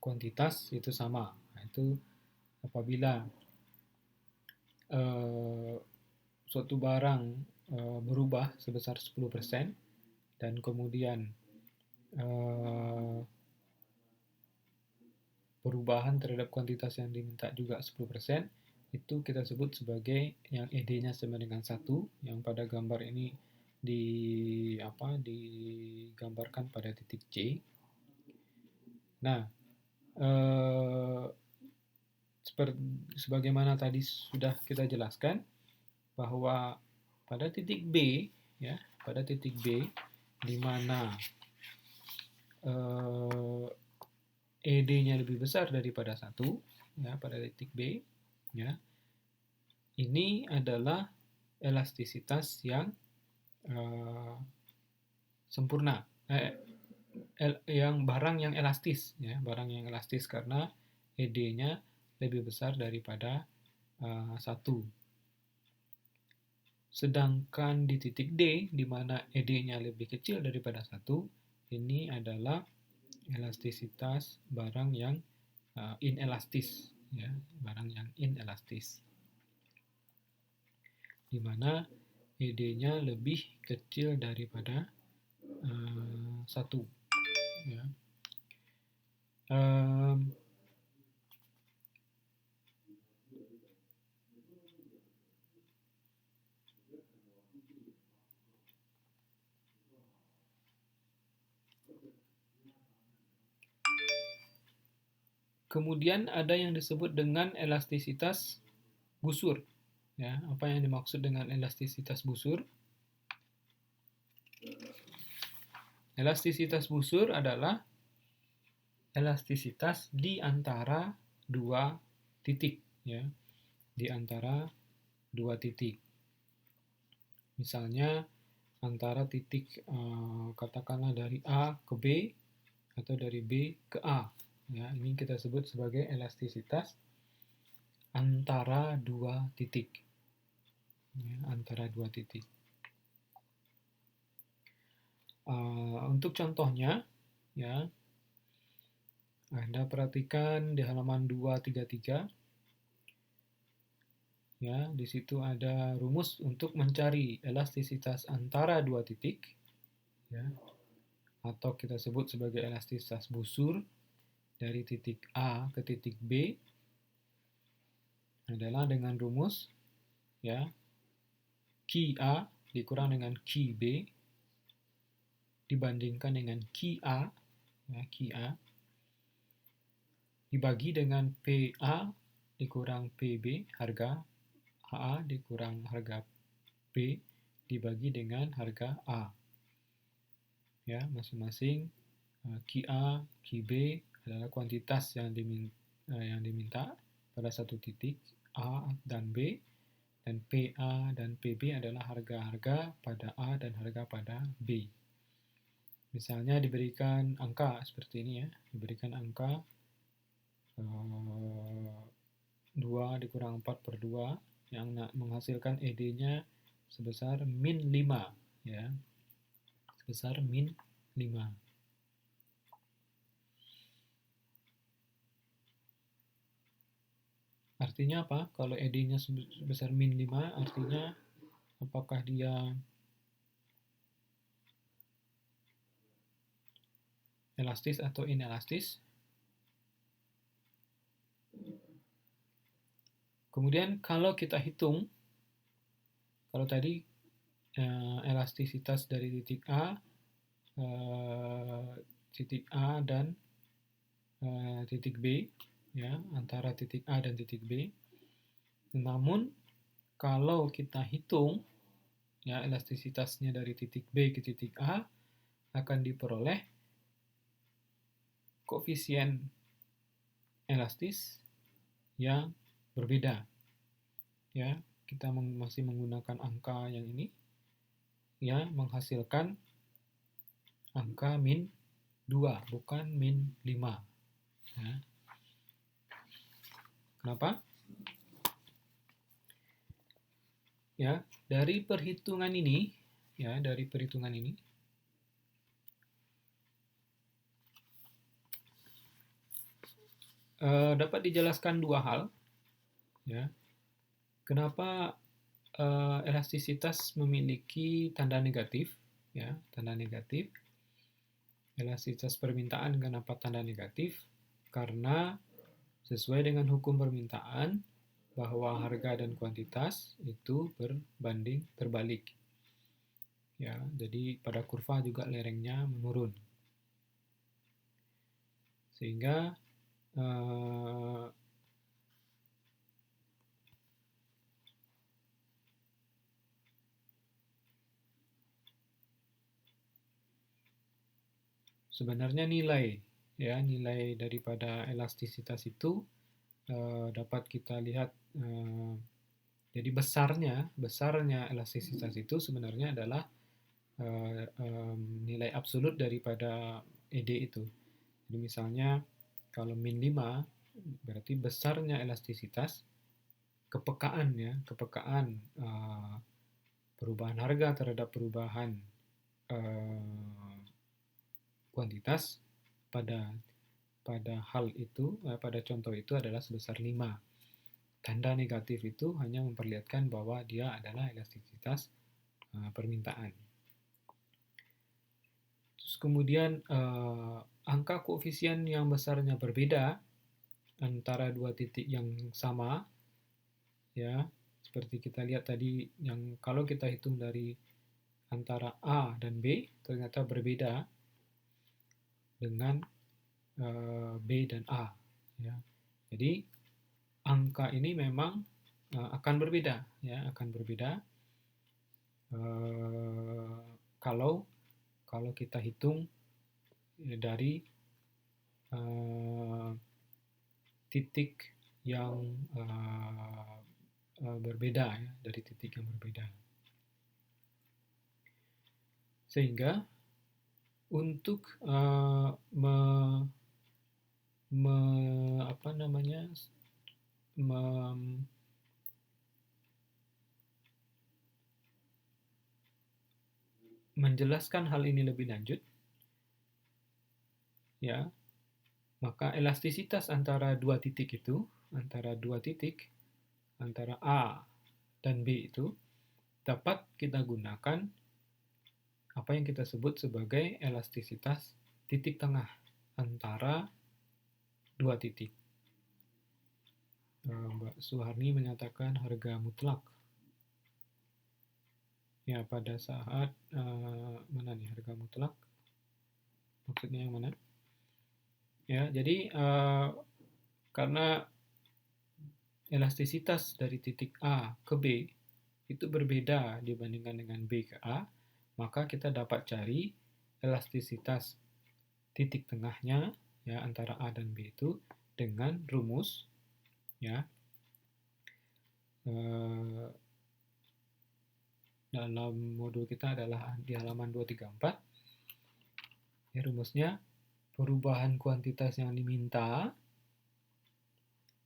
kuantitas itu sama. Nah, itu apabila suatu barang berubah sebesar 10% dan kemudian perubahan terhadap kuantitas yang diminta juga 10%, itu kita sebut sebagai yang ED-nya sama dengan 1, yang pada gambar ini digambarkan pada titik C. Nah, sebagaimana tadi sudah kita jelaskan bahwa pada titik B, ya, pada titik B di mana ED-nya lebih besar daripada 1, ya, pada titik B, ya. Ini adalah elastisitas yang sempurna, yang barang yang elastis, ya, barang yang elastis karena ED-nya lebih besar daripada 1. Sedangkan di titik D, di mana ED-nya lebih kecil daripada 1, ini adalah elastisitas barang yang inelastis, ya, barang yang inelastis, di mana ED-nya lebih kecil daripada 1, ya. Kemudian ada yang disebut dengan elastisitas busur. Ya, apa yang dimaksud dengan elastisitas busur? Elastisitas busur adalah elastisitas di antara dua titik, ya, di antara dua titik. Misalnya antara titik katakanlah dari A ke B atau dari B ke A. Ya, ini kita sebut sebagai elastisitas antara dua titik. Ya, antara dua titik. Untuk contohnya, ya, Anda perhatikan di halaman 233. Ya, di situ ada rumus untuk mencari elastisitas antara dua titik, ya, atau kita sebut sebagai elastisitas busur dari titik A ke titik B adalah dengan rumus, ya, QA dikurang dengan QB dibandingkan dengan QA, ya, QA dibagi dengan PA dikurang PB, harga HA dikurang harga B dibagi dengan harga A. Ya, masing-masing QA, QB adalah kuantitas yang diminta pada satu titik A dan B, dan PA dan PB adalah harga-harga pada A dan harga pada B. Misalnya diberikan angka seperti ini, ya, diberikan angka 2 dikurang 4 per 2 yang menghasilkan ED-nya sebesar min 5, ya, sebesar min 5. Artinya apa? Kalau ED-nya sebesar min 5, artinya apakah dia elastis atau inelastis? Kemudian kalau kita hitung, kalau tadi elastisitas dari titik A dan titik B, ya, antara titik A dan titik B. Namun kalau kita hitung, ya, elastisitasnya dari titik B ke titik A akan diperoleh koefisien elastis yang berbeda. Ya, kita masih menggunakan angka yang ini, ya, menghasilkan angka min 2, bukan min 5. Ya. Kenapa? Ya, dari perhitungan ini, dapat dijelaskan dua hal, ya. Kenapa elastisitas memiliki tanda negatif, ya, tanda negatif. Elastisitas permintaan kenapa tanda negatif? Karena sesuai dengan hukum permintaan bahwa harga dan kuantitas itu berbanding terbalik. Ya, jadi pada kurva juga lerengnya menurun. Sehingga sebenarnya nilai daripada elastisitas itu dapat kita lihat, jadi besarnya elastisitas itu sebenarnya adalah nilai absolut daripada ED itu. Jadi misalnya kalau min 5 berarti besarnya elastisitas, kepekaan perubahan harga terhadap perubahan kuantitas pada hal itu, pada contoh itu adalah sebesar 5. Tanda negatif itu hanya memperlihatkan bahwa dia adalah elastisitas permintaan. Terus kemudian angka koefisien yang besarnya berbeda antara dua titik yang sama, ya, seperti kita lihat tadi, yang kalau kita hitung dari antara A dan B ternyata berbeda dengan B dan A, ya. Jadi angka ini memang akan berbeda, ya, akan berbeda kalau kita hitung dari titik yang berbeda, ya, dari titik yang berbeda. Sehingga untuk apa namanya, menjelaskan hal ini lebih lanjut, ya, maka elastisitas antara dua titik itu, antara A dan B itu dapat kita gunakan apa yang kita sebut sebagai elastisitas titik tengah antara dua titik. Mbak Suharni menyatakan harga mutlak. Ya, pada saat mana nih harga mutlak? Maksudnya yang mana? Ya, jadi karena elastisitas dari titik A ke B itu berbeda dibandingkan dengan B ke A, maka kita dapat cari elastisitas titik tengahnya ya antara A dan B itu dengan rumus ya dalam modul kita adalah di halaman 234 ya, rumusnya perubahan kuantitas yang diminta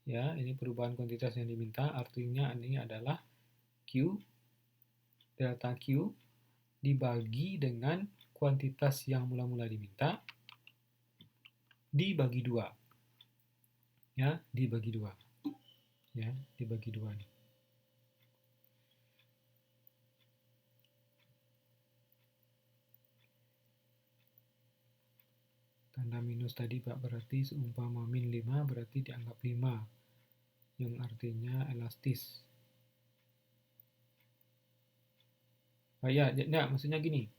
ya, ini perubahan kuantitas yang diminta artinya ini adalah Q delta Q dibagi dengan kuantitas yang mula-mula diminta dibagi 2 ya, dibagi 2 ya, dibagi 2 nih. Tanda minus tadi Pak berarti seumpama min 5 berarti dianggap 5 yang artinya elastis. Ya, maksudnya gini.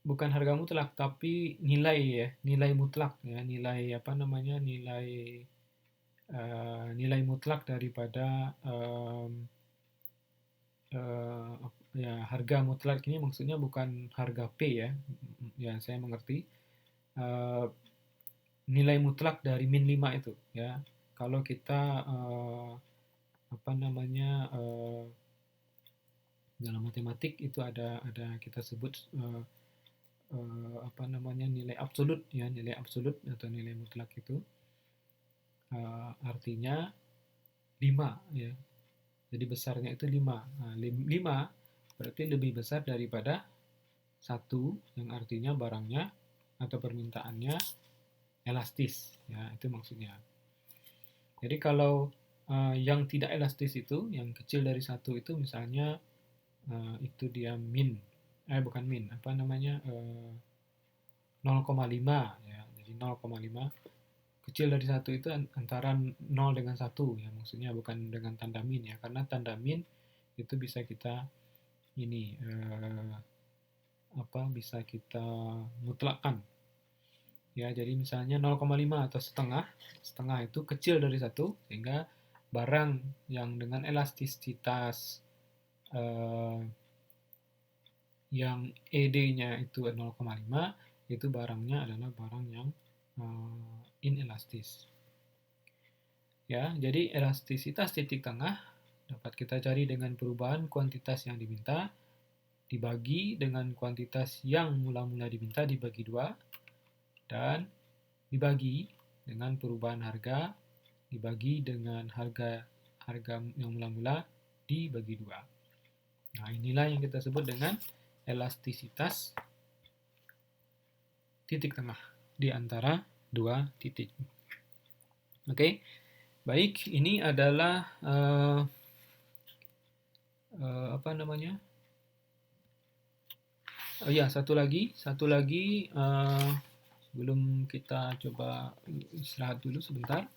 Bukan harga mutlak tapi nilai mutlak ya, nilai apa namanya, nilai mutlak daripada ya, harga mutlak ini maksudnya bukan harga P ya. Ya, saya mengerti. Nilai mutlak dari min 5 itu ya. Kalau kita apa namanya, dalam matematik itu ada kita sebut apa namanya, nilai absolut ya, nilai absolut atau nilai mutlak itu artinya 5 ya. Jadi besarnya itu 5. Nah, 5 berarti lebih besar daripada 1 yang artinya barangnya atau permintaannya elastis ya, itu maksudnya. Jadi kalau yang tidak elastis itu, yang kecil dari 1 itu misalnya itu dia bukan min, apa namanya, 0,5 ya. Jadi 0,5 kecil dari 1 itu antara 0 dengan 1 ya, maksudnya bukan dengan tanda min ya, karena tanda min itu bisa kita ini bisa kita mutlakkan ya. Jadi misalnya 0,5 atau setengah itu kecil dari 1 sehingga barang yang dengan elastisitas yang ED-nya itu 0,5 itu barangnya adalah barang yang inelastis. Ya, jadi elastisitas titik tengah dapat kita cari dengan perubahan kuantitas yang diminta dibagi dengan kuantitas yang mula-mula diminta dibagi 2 dan dibagi dengan perubahan harga dibagi dengan harga yang mula-mula dibagi 2. Nah, inilah yang kita sebut dengan elastisitas titik tengah di antara dua titik. Oke, baik, ini adalah apa namanya? Oh ya, satu lagi sebelum kita coba istirahat dulu sebentar.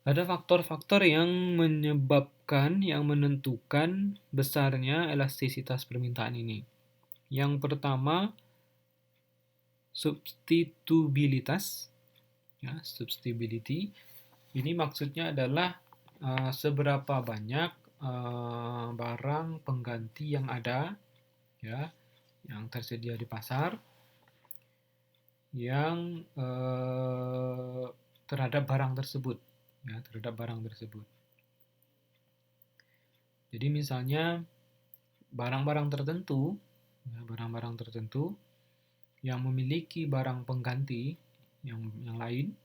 Ada faktor-faktor yang menentukan besarnya elastisitas permintaan ini. Yang pertama, substitubilitas. Ya, substitutability. Ini maksudnya adalah seberapa banyak barang pengganti yang ada, ya, yang tersedia di pasar, yang terhadap barang tersebut. Ya, terhadap barang tersebut. Jadi misalnya barang-barang tertentu, ya, barang-barang tertentu yang memiliki barang pengganti yang lain,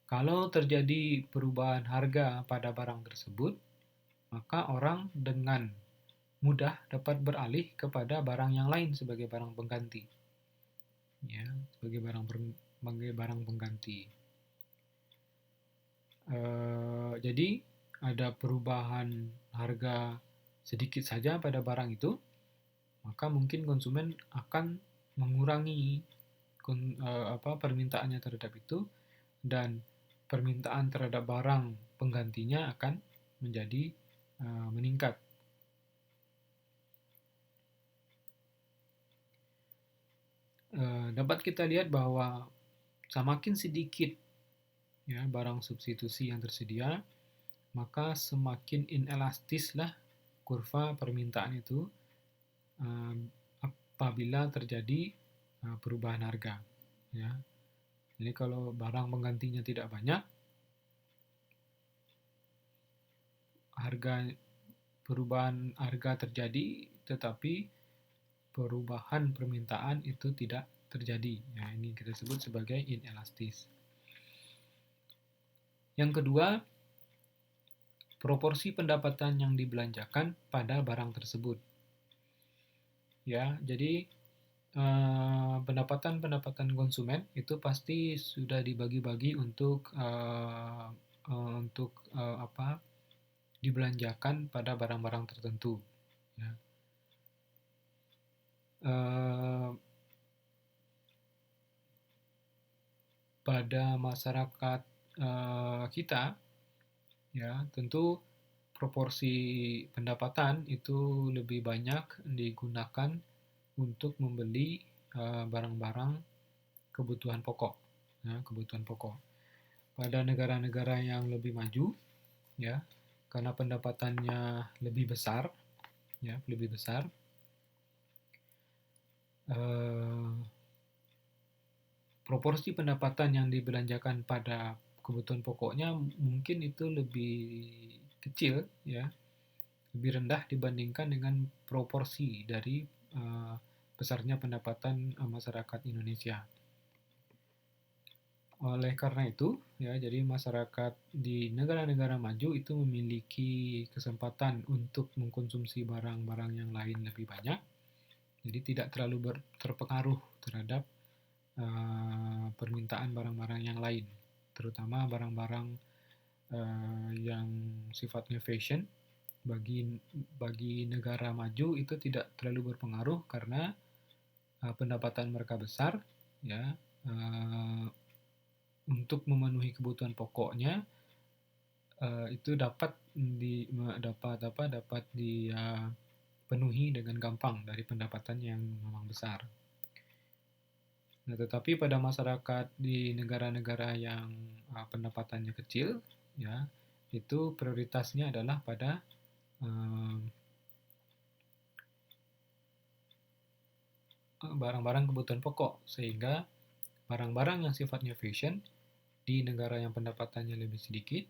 kalau terjadi perubahan harga pada barang tersebut, maka orang dengan mudah dapat beralih kepada barang yang lain sebagai barang pengganti, ya, sebagai barang pengganti. Jadi ada perubahan harga sedikit saja pada barang itu, maka mungkin konsumen akan mengurangi permintaannya terhadap itu, dan permintaan terhadap barang penggantinya akan menjadi meningkat. Dapat kita lihat bahwa semakin sedikit, ya, barang substitusi yang tersedia, maka semakin inelastislah kurva permintaan itu apabila terjadi perubahan harga. Ya. Jadi kalau barang penggantinya tidak banyak, perubahan harga terjadi, tetapi perubahan permintaan itu tidak terjadi. Ya, ini kita sebut sebagai inelastis. Yang kedua, proporsi pendapatan yang dibelanjakan pada barang tersebut. Ya, jadi pendapatan konsumen itu pasti sudah dibagi-bagi untuk dibelanjakan pada barang-barang tertentu. Ya. Pada masyarakat kita, ya, tentu proporsi pendapatan itu lebih banyak digunakan untuk membeli barang-barang kebutuhan pokok, ya, kebutuhan pokok. Pada negara-negara yang lebih maju, ya, karena pendapatannya lebih besar, ya, lebih besar, proporsi pendapatan yang dibelanjakan pada kebutuhan pokoknya mungkin itu lebih kecil, ya, lebih rendah dibandingkan dengan proporsi dari besarnya pendapatan masyarakat Indonesia. Oleh karena itu, ya, jadi masyarakat di negara-negara maju itu memiliki kesempatan untuk mengkonsumsi barang-barang yang lain lebih banyak, jadi tidak terlalu terpengaruh terhadap permintaan barang-barang yang lain, terutama barang-barang yang sifatnya fashion. Bagi negara maju itu tidak terlalu berpengaruh karena pendapatan mereka besar, ya, untuk memenuhi kebutuhan pokoknya itu dapat dipenuhi dengan gampang dari pendapatan yang memang besar. Nah, tetapi pada masyarakat di negara-negara yang pendapatannya kecil, ya, itu prioritasnya adalah pada barang-barang kebutuhan pokok, sehingga barang-barang yang sifatnya fashion di negara yang pendapatannya lebih sedikit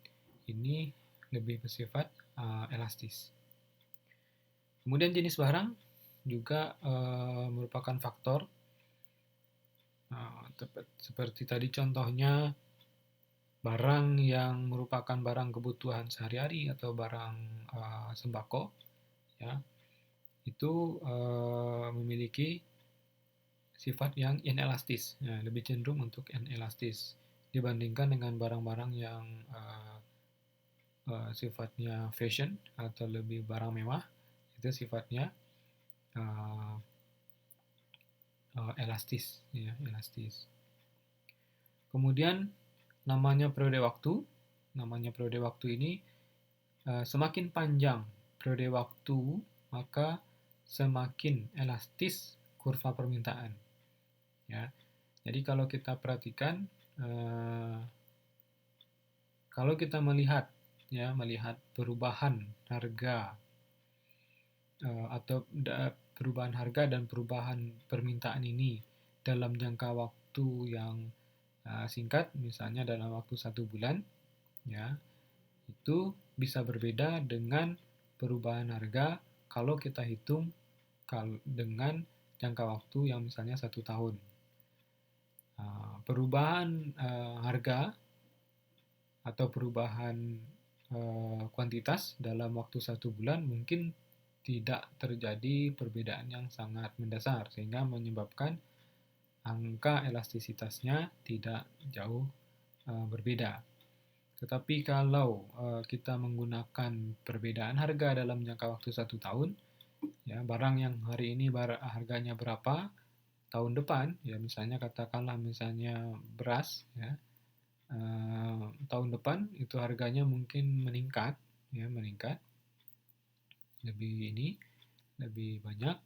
ini lebih bersifat elastis. Kemudian jenis barang juga merupakan faktor. Seperti tadi contohnya, barang yang merupakan barang kebutuhan sehari-hari atau barang sembako, ya, itu memiliki sifat yang inelastis, ya, lebih cenderung untuk inelastis dibandingkan dengan barang-barang yang sifatnya fashion atau lebih barang mewah, itu sifatnya elastis, ya, elastis. Kemudian namanya periode waktu ini semakin panjang periode waktu, maka semakin elastis kurva permintaan. Ya, jadi kalau kita perhatikan, kalau kita melihat perubahan harga atau perubahan harga dan perubahan permintaan ini dalam jangka waktu yang singkat, misalnya dalam waktu 1 bulan, ya, itu bisa berbeda dengan perubahan harga kalau kita hitung dengan jangka waktu yang misalnya 1 tahun. Perubahan harga atau perubahan kuantitas dalam waktu 1 bulan mungkin tidak terjadi perbedaan yang sangat mendasar, sehingga menyebabkan angka elastisitasnya tidak jauh berbeda. Tetapi kalau kita menggunakan perbedaan harga dalam jangka waktu 1 tahun, ya, barang yang hari ini harganya berapa, tahun depan, ya misalnya katakanlah misalnya beras, ya, tahun depan itu harganya mungkin meningkat, ya meningkat lebih banyak,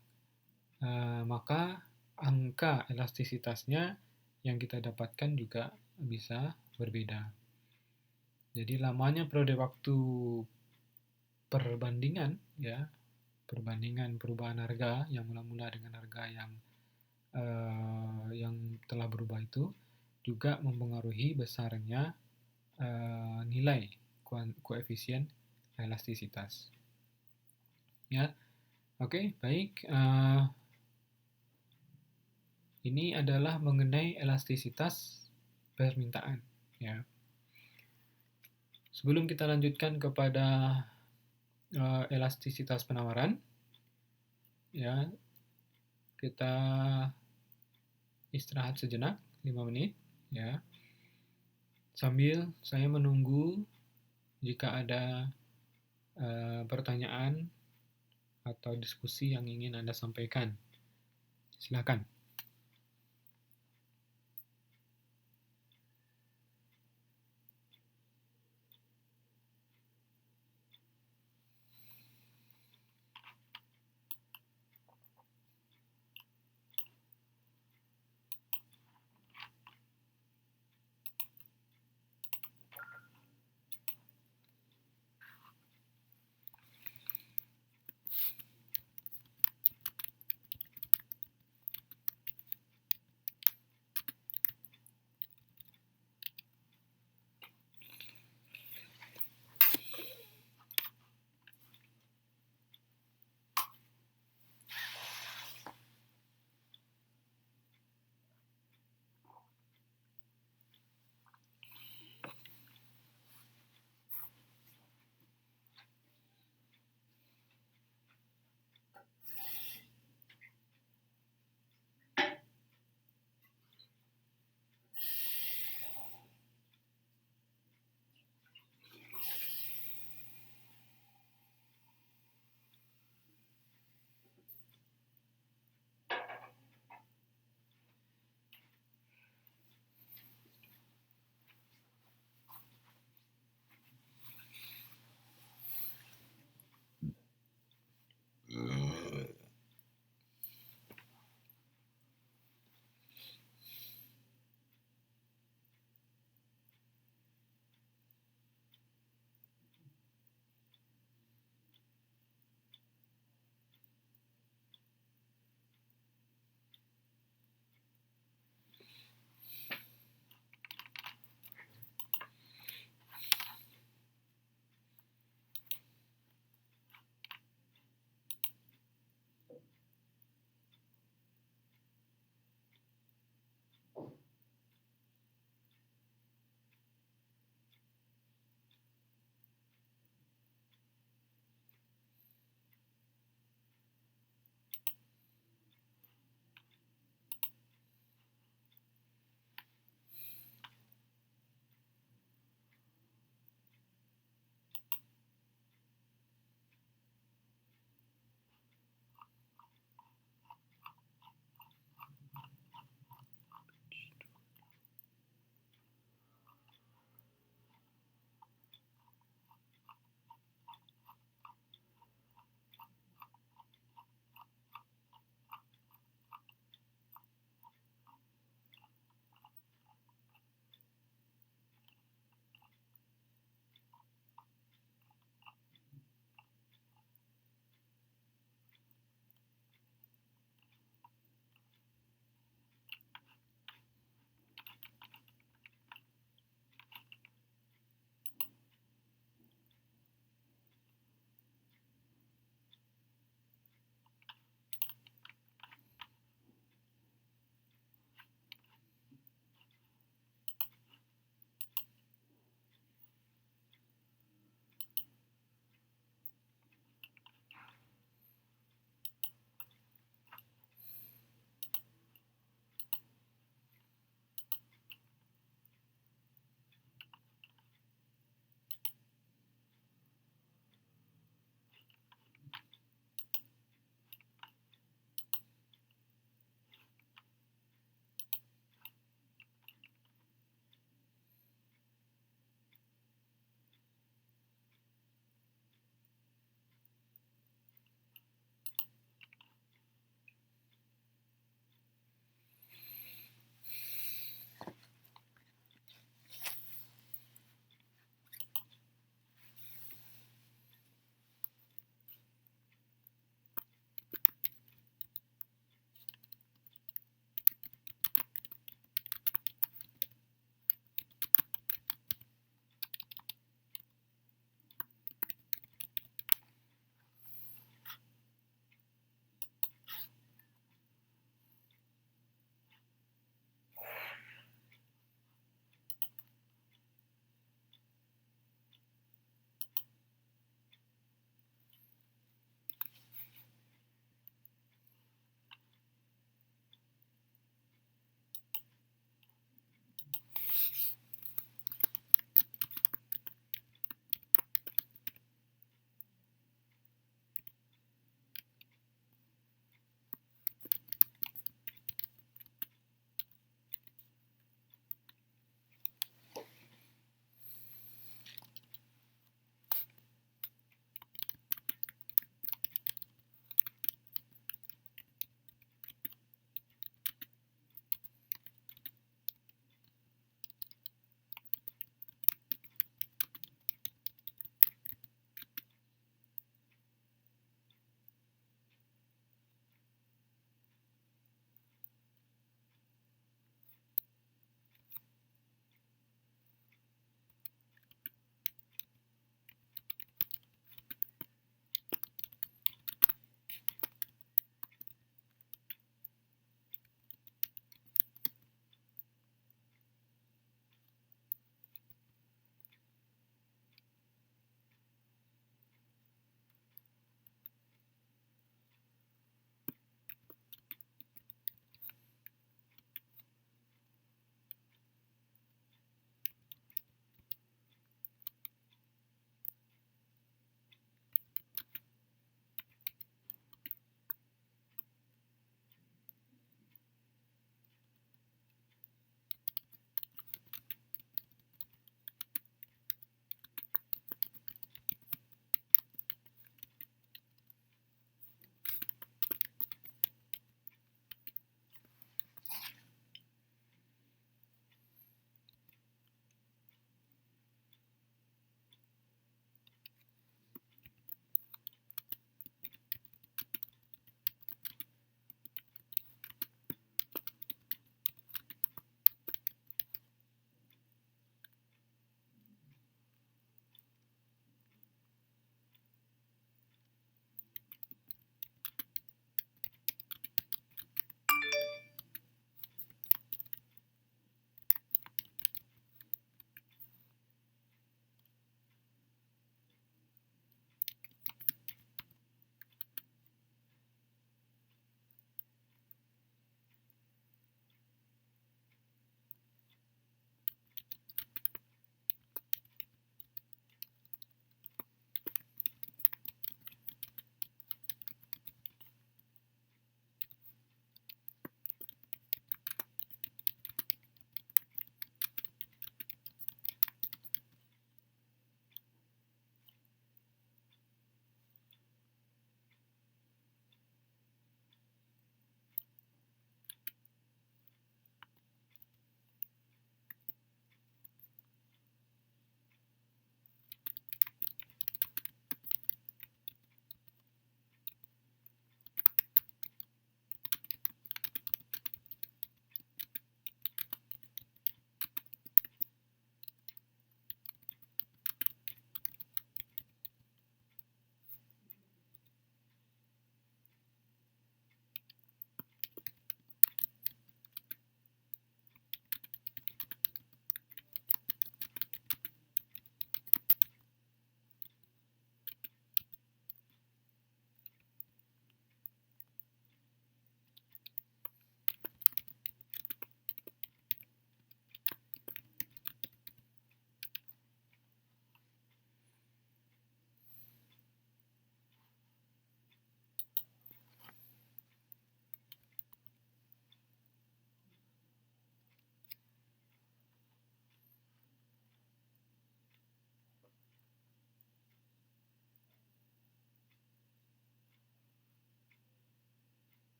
maka angka elastisitasnya yang kita dapatkan juga bisa berbeda. Jadi lamanya periode waktu perbandingan, ya, perbandingan perubahan harga yang mula-mula dengan harga yang telah berubah itu juga mempengaruhi besarnya nilai koefisien elastisitas. Ya, oke, baik. Ini adalah mengenai elastisitas permintaan. Ya. Sebelum kita lanjutkan kepada elastisitas penawaran, ya, kita istirahat sejenak 5 menit, ya, sambil saya menunggu jika ada pertanyaan atau diskusi yang ingin Anda sampaikan. Silakan.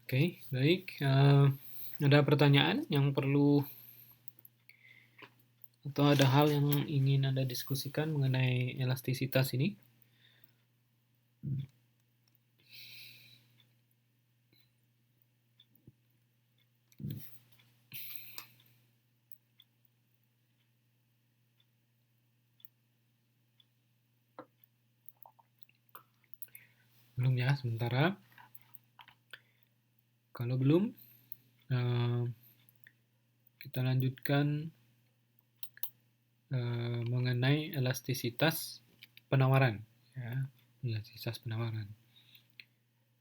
Oke, baik. Ada pertanyaan yang perlu atau ada hal yang ingin Anda diskusikan mengenai elastisitas ini? Belum ya, sementara. Kalau belum, eh, kita lanjutkan mengenai elastisitas penawaran. Ya, elastisitas penawaran.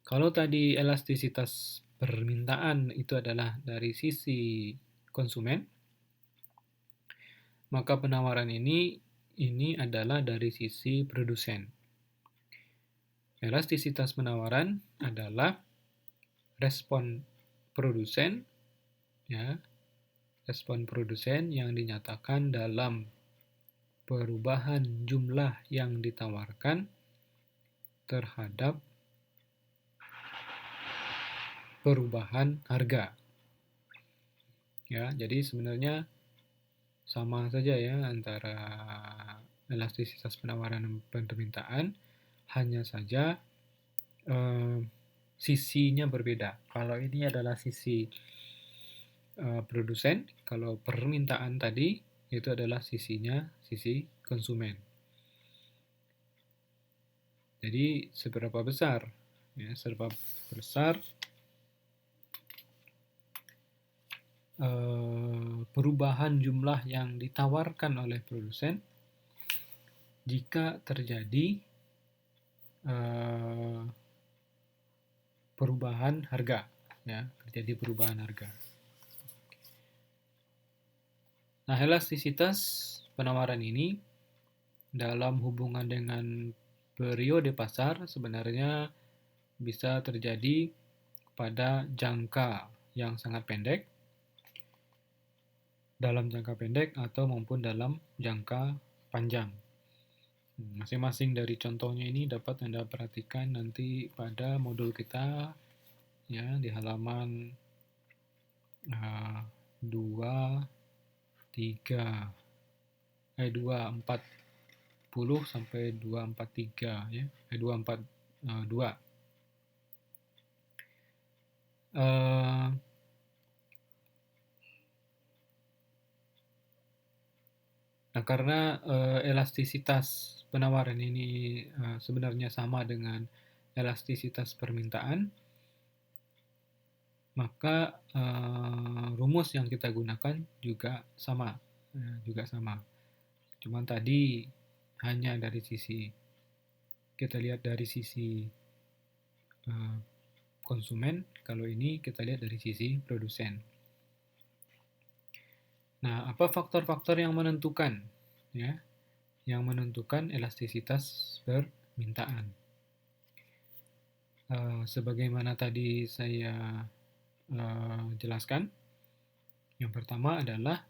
Kalau tadi elastisitas permintaan itu adalah dari sisi konsumen, maka penawaran ini adalah dari sisi produsen. Elastisitas penawaran adalah respon produsen, ya, respon produsen yang dinyatakan dalam perubahan jumlah yang ditawarkan terhadap perubahan harga. Ya, jadi sebenarnya sama saja ya antara elastisitas penawaran dan permintaan, hanya saja sisinya berbeda. Kalau ini adalah sisi produsen, kalau permintaan tadi itu adalah sisi konsumen. Jadi seberapa besar perubahan jumlah yang ditawarkan oleh produsen jika terjadi perubahan harga, ya, terjadi perubahan harga. Nah, elastisitas penawaran ini dalam hubungan dengan periode pasar sebenarnya bisa terjadi pada jangka yang sangat pendek, dalam jangka pendek atau maupun dalam jangka panjang. Masing-masing dari contohnya ini dapat Anda perhatikan nanti pada modul kita ya di halaman 2, 3, 240 sampai 243 ya, 242. Nah, karena elastisitas penawaran ini sebenarnya sama dengan elastisitas permintaan, maka rumus yang kita gunakan juga sama. Cuman tadi hanya dari sisi, kita lihat dari sisi konsumen, kalau ini kita lihat dari sisi produsen. Nah, apa faktor-faktor yang menentukan ya? Yang menentukan elastisitas permintaan. Sebagaimana tadi saya jelaskan, yang pertama adalah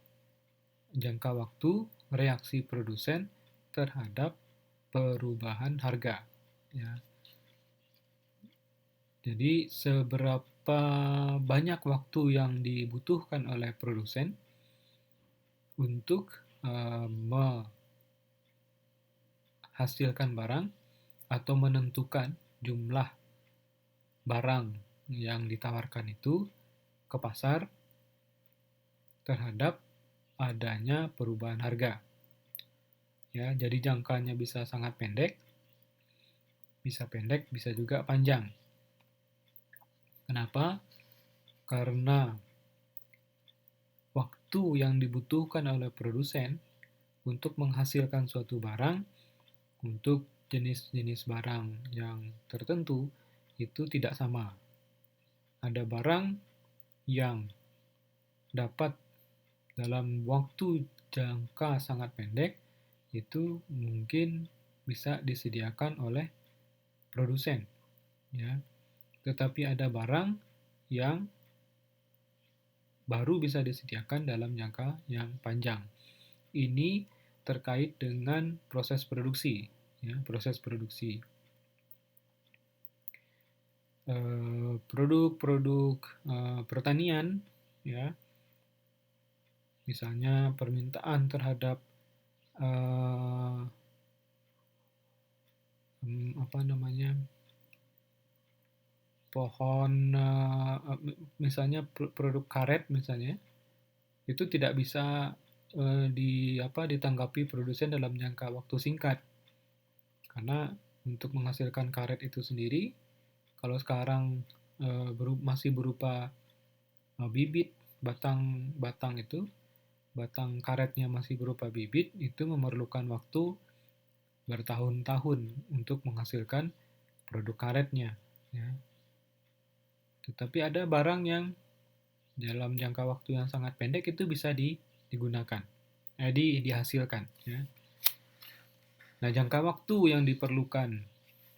jangka waktu reaksi produsen terhadap perubahan harga. Ya. Jadi seberapa banyak waktu yang dibutuhkan oleh produsen untuk menghasilkan barang atau menentukan jumlah barang yang ditawarkan itu ke pasar terhadap adanya perubahan harga. Ya, jadi jangkanya bisa sangat pendek, bisa juga panjang. Kenapa? Karena waktu yang dibutuhkan oleh produsen untuk menghasilkan suatu barang, untuk jenis-jenis barang yang tertentu, itu tidak sama. Ada barang yang dapat dalam waktu jangka sangat pendek, itu mungkin bisa disediakan oleh produsen. Ya. Tetapi ada barang yang baru bisa disediakan dalam jangka yang panjang. Ini terkait dengan proses produksi. Ya, proses produksi. produk-produk pertanian, ya, misalnya permintaan terhadap apa namanya, pohon, misalnya produk karet misalnya, itu tidak bisa ditanggapi produsen dalam jangka waktu singkat, karena untuk menghasilkan karet itu sendiri, kalau sekarang masih berupa bibit, batang itu, batang karetnya masih berupa bibit, itu memerlukan waktu bertahun-tahun untuk menghasilkan produk karetnya, ya. Tetapi ada barang yang dalam jangka waktu yang sangat pendek itu bisa digunakan, dihasilkan, ya. Nah, jangka waktu yang diperlukan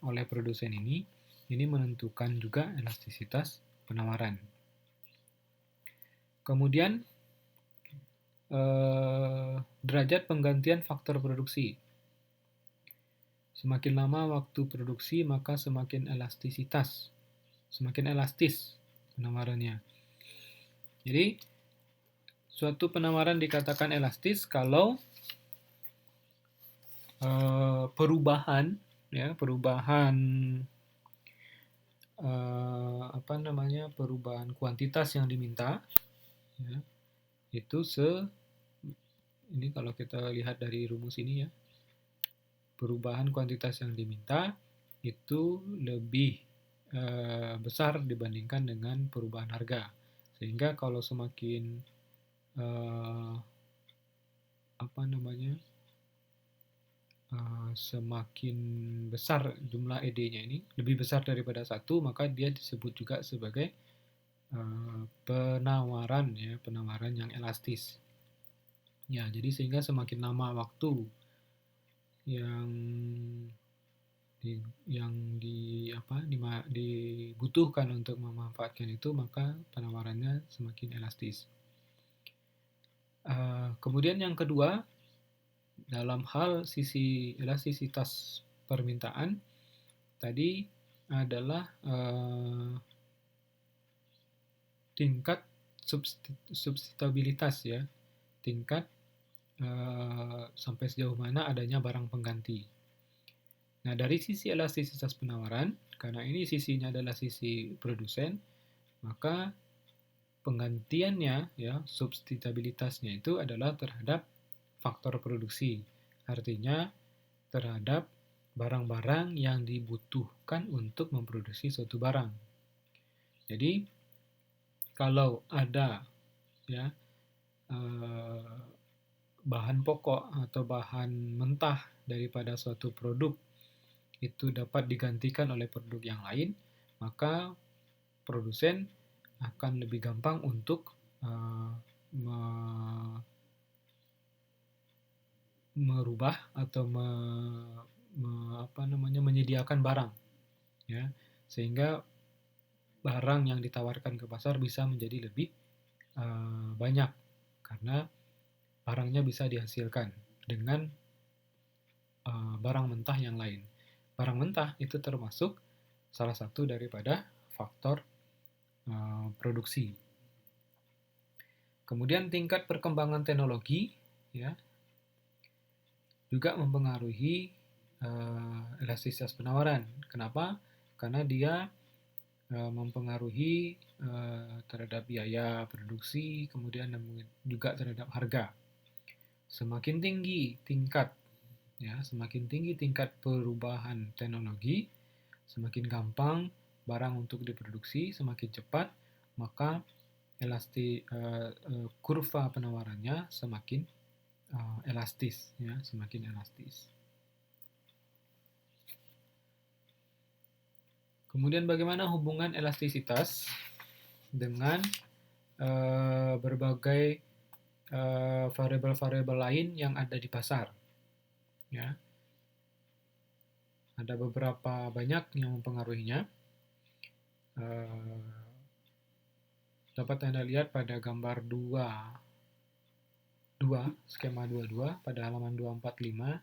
oleh produsen ini menentukan juga elastisitas penawaran. Kemudian derajat penggantian faktor produksi. Semakin lama waktu produksi, maka semakin elastis penawarannya. Jadi, suatu penawaran dikatakan elastis kalau perubahan kuantitas yang diminta, ya, itu ini kalau kita lihat dari rumus ini, ya, perubahan kuantitas yang diminta itu lebih besar dibandingkan dengan perubahan harga, sehingga kalau semakin semakin besar jumlah ED-nya ini, lebih besar daripada 1, maka dia disebut juga sebagai penawaran yang elastis. Ya, jadi sehingga semakin lama waktu yang dibutuhkan untuk memanfaatkan itu, maka penawarannya semakin elastis. Kemudian yang kedua, dalam hal sisi elastisitas permintaan tadi adalah tingkat substitutabilitas, ya, tingkat sampai sejauh mana adanya barang pengganti. Nah, dari sisi elastisitas penawaran, karena ini sisinya adalah sisi produsen, maka penggantiannya, ya, substitutabilitasnya itu adalah terhadap faktor produksi. Artinya terhadap barang-barang yang dibutuhkan untuk memproduksi suatu barang. Jadi kalau ada, ya, bahan pokok atau bahan mentah daripada suatu produk itu dapat digantikan oleh produk yang lain, maka produsen akan lebih gampang untuk merubah atau menyediakan barang, ya, sehingga barang yang ditawarkan ke pasar bisa menjadi lebih banyak karena barangnya bisa dihasilkan dengan barang mentah yang lain. Barang mentah itu termasuk salah satu daripada faktor produksi. Kemudian tingkat perkembangan teknologi, ya, juga mempengaruhi elastisitas penawaran. Kenapa? Karena dia mempengaruhi terhadap biaya produksi, kemudian juga terhadap harga. Semakin tinggi tingkat perubahan teknologi, semakin gampang barang untuk diproduksi, semakin cepat, maka kurva penawarannya semakin elastis, ya, semakin elastis. Kemudian bagaimana hubungan elastisitas dengan berbagai variabel-variabel lain yang ada di pasar, ya. Ada beberapa banyak yang mempengaruhinya. Dapat Anda lihat pada gambar 2, skema 22 pada halaman 245.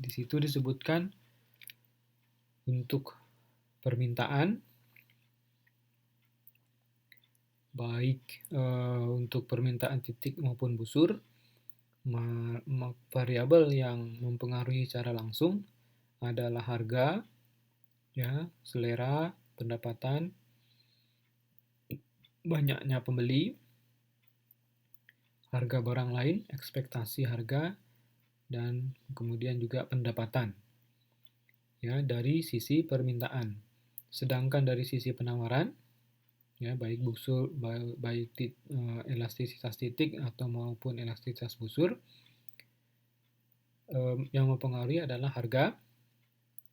Di situ disebutkan untuk permintaan, baik untuk permintaan titik maupun busur. Variabel yang mempengaruhi secara langsung adalah harga, ya, selera, pendapatan, banyaknya pembeli, harga barang lain, ekspektasi harga, dan kemudian juga pendapatan, ya, dari sisi permintaan. Sedangkan dari sisi penawaran, ya, baik busur, baik elastisitas titik atau maupun elastisitas busur, yang mempengaruhi adalah harga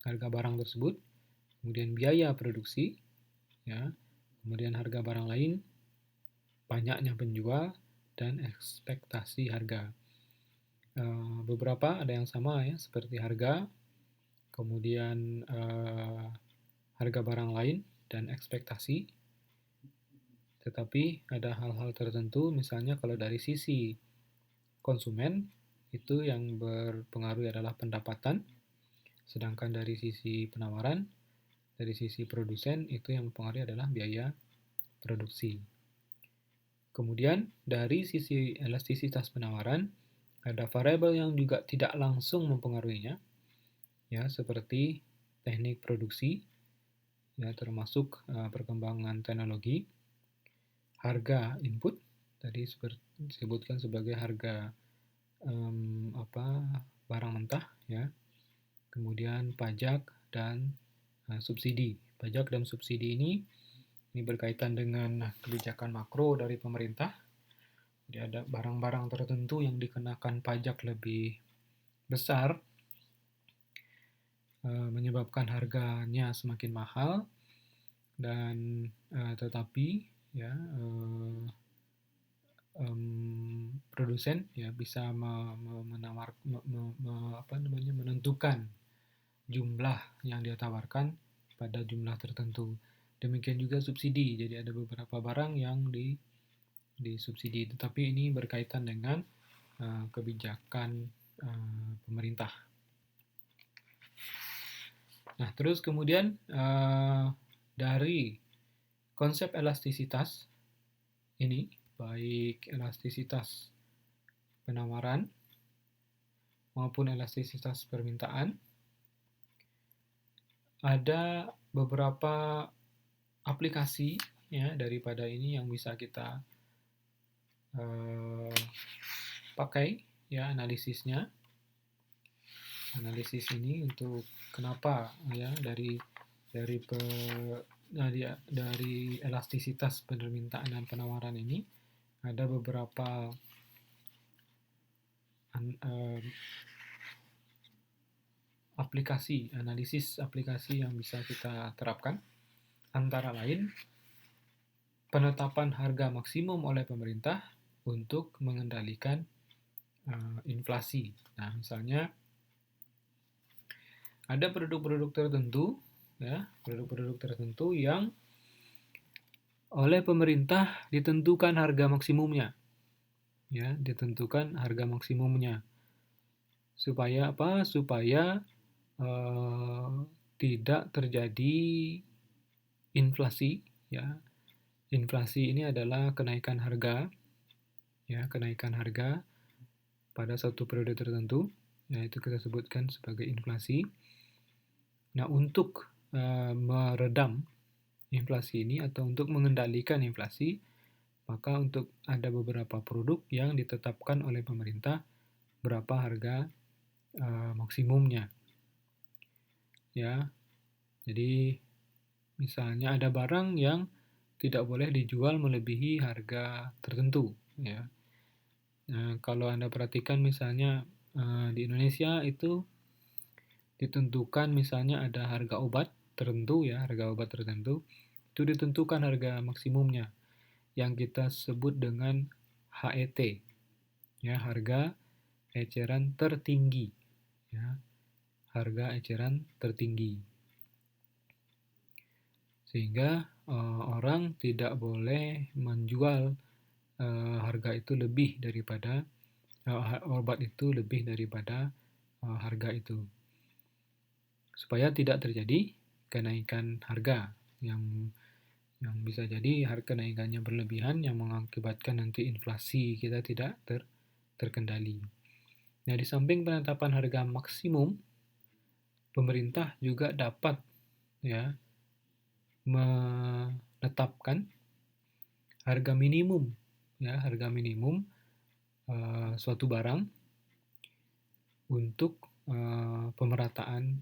barang tersebut, kemudian biaya produksi, ya, kemudian harga barang lain, banyaknya penjual, dan ekspektasi harga. Beberapa ada yang sama, ya, seperti harga, kemudian harga barang lain, dan ekspektasi. Tetapi ada hal-hal tertentu, misalnya kalau dari sisi konsumen, itu yang berpengaruh adalah pendapatan, sedangkan dari sisi penawaran, dari sisi produsen, itu yang mempengaruhi adalah biaya produksi. Kemudian dari sisi elastisitas penawaran, ada variabel yang juga tidak langsung mempengaruhinya, ya, seperti teknik produksi, ya, termasuk perkembangan teknologi, harga input, tadi disebutkan sebagai harga barang mentah, ya, kemudian pajak dan subsidi. Pajak dan subsidi ini berkaitan dengan kebijakan makro dari pemerintah. Jadi ada barang-barang tertentu yang dikenakan pajak lebih besar, menyebabkan harganya semakin mahal, dan tetapi, ya, produsen, ya, bisa menentukan jumlah yang dia tawarkan pada jumlah tertentu. Demikian juga subsidi. Jadi ada beberapa barang yang disubsidi, tetapi ini berkaitan dengan kebijakan pemerintah. Nah, terus kemudian dari konsep elastisitas ini, baik elastisitas penawaran maupun elastisitas permintaan, ada beberapa aplikasi, ya, daripada ini yang bisa kita pakai, ya, analisisnya. Analisis ini untuk kenapa, ya, dari elastisitas permintaan dan penawaran ini ada beberapa analisis aplikasi yang bisa kita terapkan, antara lain penetapan harga maksimum oleh pemerintah untuk mengendalikan inflasi. Nah, misalnya ada produk-produk tertentu, ya, produk-produk tertentu yang oleh pemerintah ditentukan harga maksimumnya, ya, ditentukan harga maksimumnya. Supaya apa? Supaya tidak terjadi inflasi, ya. Inflasi ini adalah kenaikan harga, ya, kenaikan harga pada suatu periode tertentu, yaitu kita sebutkan sebagai inflasi. Nah, untuk meredam inflasi ini atau untuk mengendalikan inflasi, maka untuk ada beberapa produk yang ditetapkan oleh pemerintah berapa harga maksimumnya, ya. Jadi misalnya ada barang yang tidak boleh dijual melebihi harga tertentu, ya. Nah, kalau Anda perhatikan misalnya di Indonesia itu ditentukan misalnya ada harga obat tertentu, ya, harga obat tertentu itu ditentukan harga maksimumnya yang kita sebut dengan HET, ya, harga eceran tertinggi, ya, harga eceran tertinggi, sehingga orang tidak boleh menjual harga itu lebih daripada obat itu lebih daripada harga itu, supaya tidak terjadi kenaikan harga yang Yang bisa jadi harga kenaikannya berlebihan yang mengakibatkan nanti inflasi kita tidak terkendali. Nah, di samping penetapan harga maksimum, pemerintah juga dapat ya menetapkan harga minimum, harga minimum suatu barang untuk pemerataan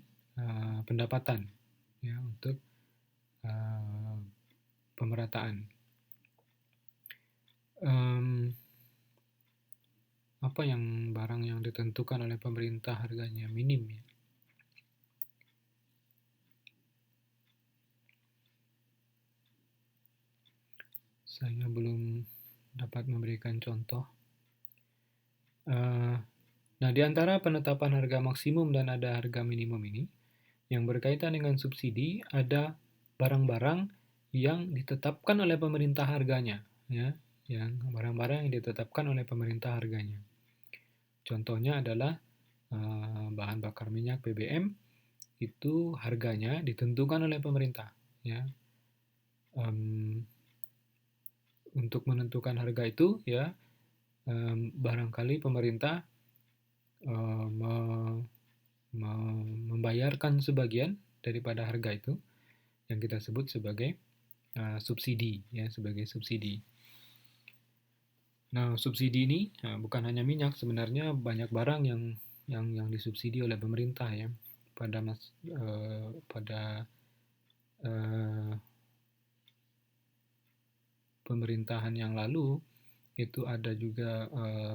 pendapatan, untuk pemerataan. Apa yang barang yang ditentukan oleh pemerintah harganya minim ya? Saya belum dapat memberikan contoh. Nah, di antara penetapan harga maksimum dan ada harga minimum ini, yang berkaitan dengan subsidi, ada barang-barang yang ditetapkan oleh pemerintah harganya, ya, yang barang-barang yang ditetapkan oleh pemerintah harganya. Contohnya adalah bahan bakar minyak BBM, itu harganya ditentukan oleh pemerintah, ya. Untuk menentukan harga itu, ya, barangkali pemerintah membayarkan sebagian daripada harga itu yang kita sebut sebagai subsidi, ya, sebagai subsidi. Nah, subsidi ini bukan hanya minyak, sebenarnya banyak barang yang disubsidi oleh pemerintah ya pada pemerintahan yang lalu. Itu ada juga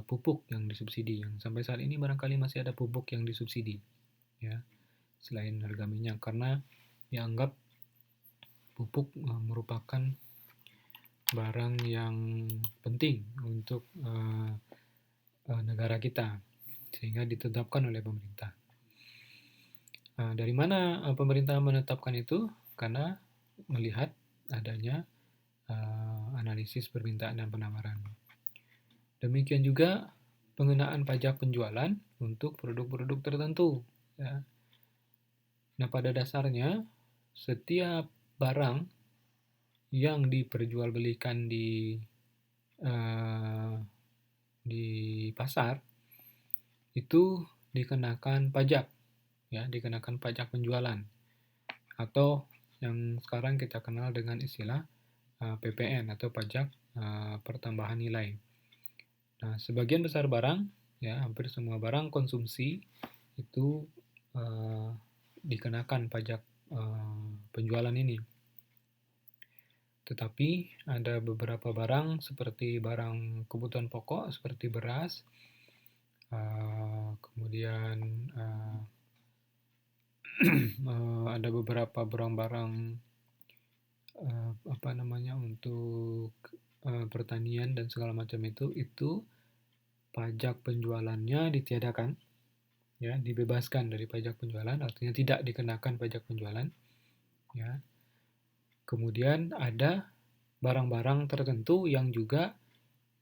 pupuk yang disubsidi, yang sampai saat ini barangkali masih ada pupuk yang disubsidi, ya, selain harga minyak, karena dianggap pupuk merupakan barang yang penting untuk negara kita, sehingga ditetapkan oleh pemerintah. Dari mana pemerintah menetapkan itu? Karena melihat adanya analisis permintaan dan penawaran. Demikian juga pengenaan pajak penjualan untuk produk-produk tertentu. Ya. Nah, pada dasarnya setiap barang yang diperjualbelikan di pasar itu dikenakan pajak, ya, dikenakan pajak penjualan, atau yang sekarang kita kenal dengan istilah PPN atau pajak pertambahan nilai. Nah, sebagian besar barang, ya, hampir semua barang konsumsi itu dikenakan pajak penjualan ini. Tetapi ada beberapa barang seperti barang kebutuhan pokok seperti beras, kemudian ada beberapa barang-barang untuk pertanian dan segala macam itu pajak penjualannya ditiadakan, ya, dibebaskan dari pajak penjualan, artinya tidak dikenakan pajak penjualan, ya. Kemudian ada barang-barang tertentu yang juga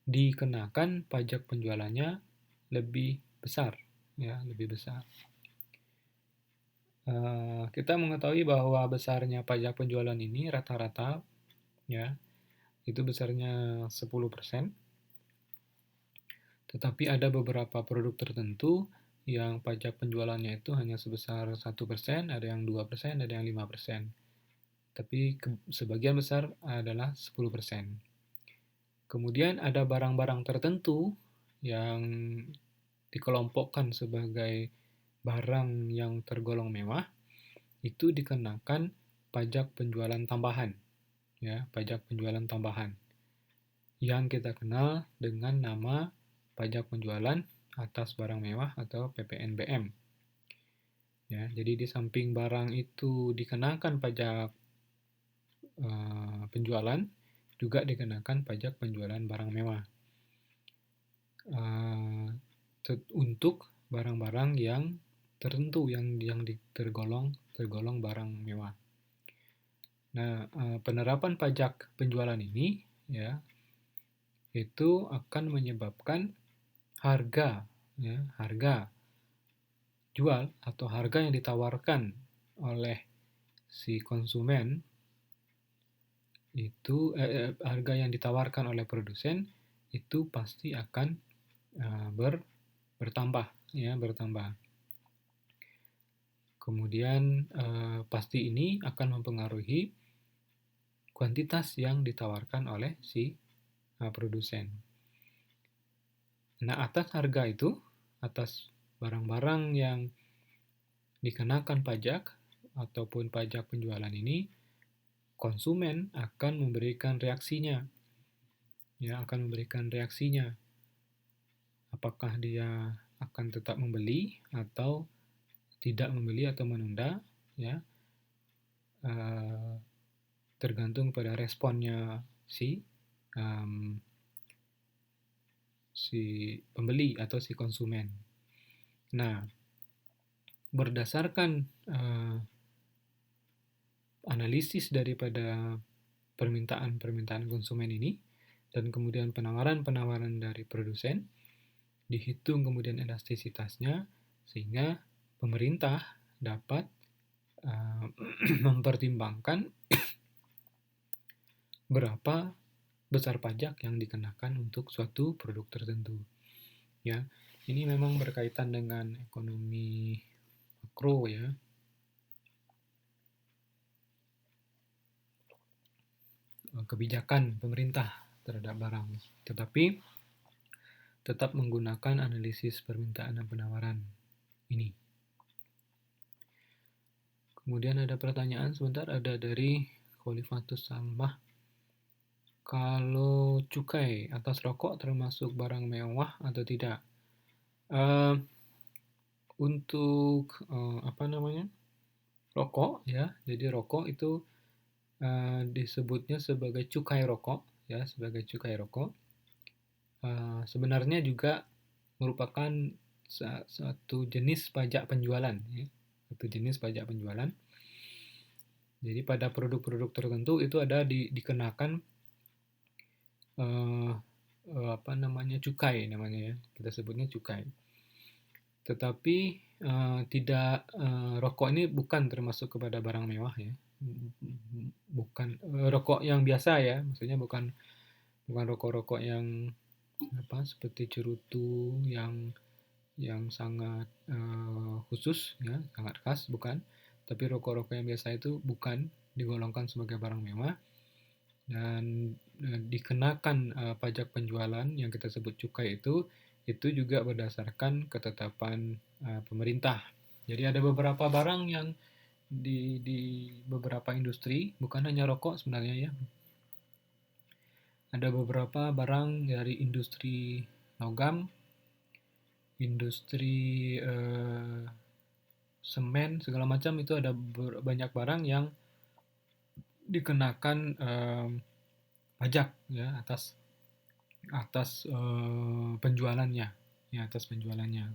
dikenakan pajak penjualannya lebih besar, ya, lebih besar. Kita mengetahui bahwa besarnya pajak penjualan ini rata-rata, ya, itu besarnya 10%. Tetapi ada beberapa produk tertentu yang pajak penjualannya itu hanya sebesar 1%, ada yang 2%, ada yang 5%. Tapi sebagian besar adalah 10%. Kemudian ada barang-barang tertentu yang dikelompokkan sebagai barang yang tergolong mewah, itu dikenakan pajak penjualan tambahan, ya, pajak penjualan tambahan, yang kita kenal dengan nama pajak penjualan atas barang mewah atau PPNBM. Ya, jadi di samping barang itu dikenakan pajak penjualan, juga dikenakan pajak penjualan barang mewah untuk barang-barang yang tertentu yang tergolong barang mewah. Nah, penerapan pajak penjualan ini, ya, itu akan menyebabkan harga jual atau harga yang ditawarkan oleh si konsumen itu harga yang ditawarkan oleh produsen itu pasti akan bertambah, ya, bertambah. Kemudian pasti ini akan mempengaruhi kuantitas yang ditawarkan oleh si produsen. Nah, atas harga itu, atas barang-barang yang dikenakan pajak ataupun pajak penjualan ini, konsumen akan memberikan reaksinya, ya, akan memberikan reaksinya. Apakah dia akan tetap membeli atau tidak membeli atau menunda, ya, tergantung pada responnya si pembeli atau si konsumen. Nah, berdasarkan analisis daripada permintaan konsumen ini dan kemudian penawaran dari produsen, dihitung kemudian elastisitasnya sehingga pemerintah dapat mempertimbangkan berapa besar pajak yang dikenakan untuk suatu produk tertentu. Ya, ini memang berkaitan dengan ekonomi makro, ya. Kebijakan pemerintah terhadap barang, tetapi tetap menggunakan analisis permintaan dan penawaran ini. Kemudian ada pertanyaan sebentar, ada dari Khalifatus Salmah. Kalau cukai atas rokok termasuk barang mewah atau tidak? Untuk rokok, ya. Jadi rokok itu disebutnya sebagai cukai rokok, ya, sebagai cukai rokok. Sebenarnya juga merupakan satu jenis pajak penjualan, ya. Satu jenis pajak penjualan. Jadi pada produk-produk tertentu itu ada dikenakan cukai namanya, ya. Kita sebutnya cukai. Tetapi rokok ini bukan termasuk kepada barang mewah, ya. Bukan rokok yang biasa, ya. Maksudnya bukan rokok-rokok yang seperti cerutu yang sangat khusus, ya, sangat khas, bukan. Tapi rokok-rokok yang biasa itu bukan digolongkan sebagai barang mewah dan dikenakan pajak penjualan yang kita sebut cukai itu juga berdasarkan ketetapan pemerintah. Jadi ada beberapa barang yang di beberapa industri, bukan hanya rokok sebenarnya, ya. Ada beberapa barang dari industri logam, industri semen, segala macam, itu ada banyak barang yang dikenakan pajak, ya, atas penjualannya, ya, atas penjualannya.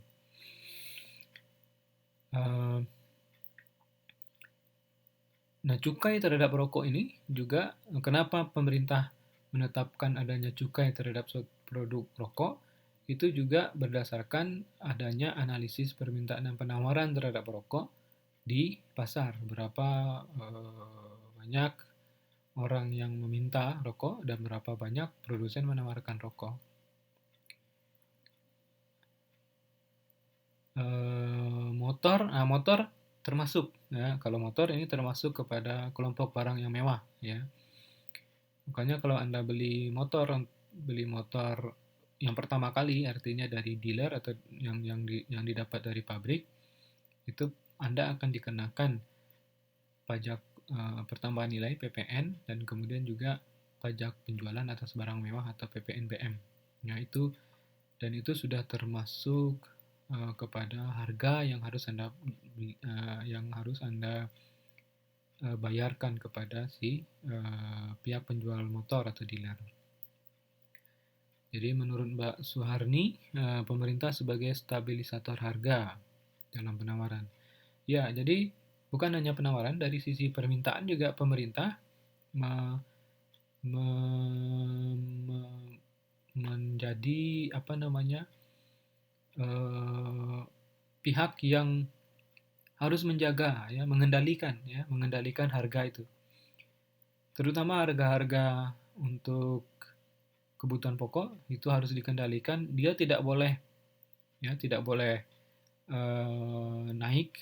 Nah, cukai terhadap rokok ini juga, kenapa pemerintah menetapkan adanya cukai terhadap produk rokok, itu juga berdasarkan adanya analisis permintaan dan penawaran terhadap rokok di pasar. Berapa banyak orang yang meminta rokok dan berapa banyak produsen menawarkan rokok. Motor termasuk, ya. Kalau motor ini termasuk kepada kelompok barang yang mewah, ya. Makanya kalau Anda beli motor yang pertama kali, artinya dari dealer atau yang didapat dari pabrik, itu Anda akan dikenakan pajak pertambahan nilai (PPN) dan kemudian juga pajak penjualan atas barang mewah atau PPNBM. Nah, itu sudah termasuk kepada harga yang harus Anda bayarkan kepada si pihak penjual motor atau dealer. Jadi menurut Mbak Suharni, pemerintah sebagai stabilisator harga dalam penawaran. Ya, jadi bukan hanya penawaran, dari sisi permintaan juga pemerintah menjadi pihak yang harus menjaga, ya, mengendalikan harga itu. terutama harga-harga untuk kebutuhan pokok itu harus dikendalikan. Dia tidak boleh naik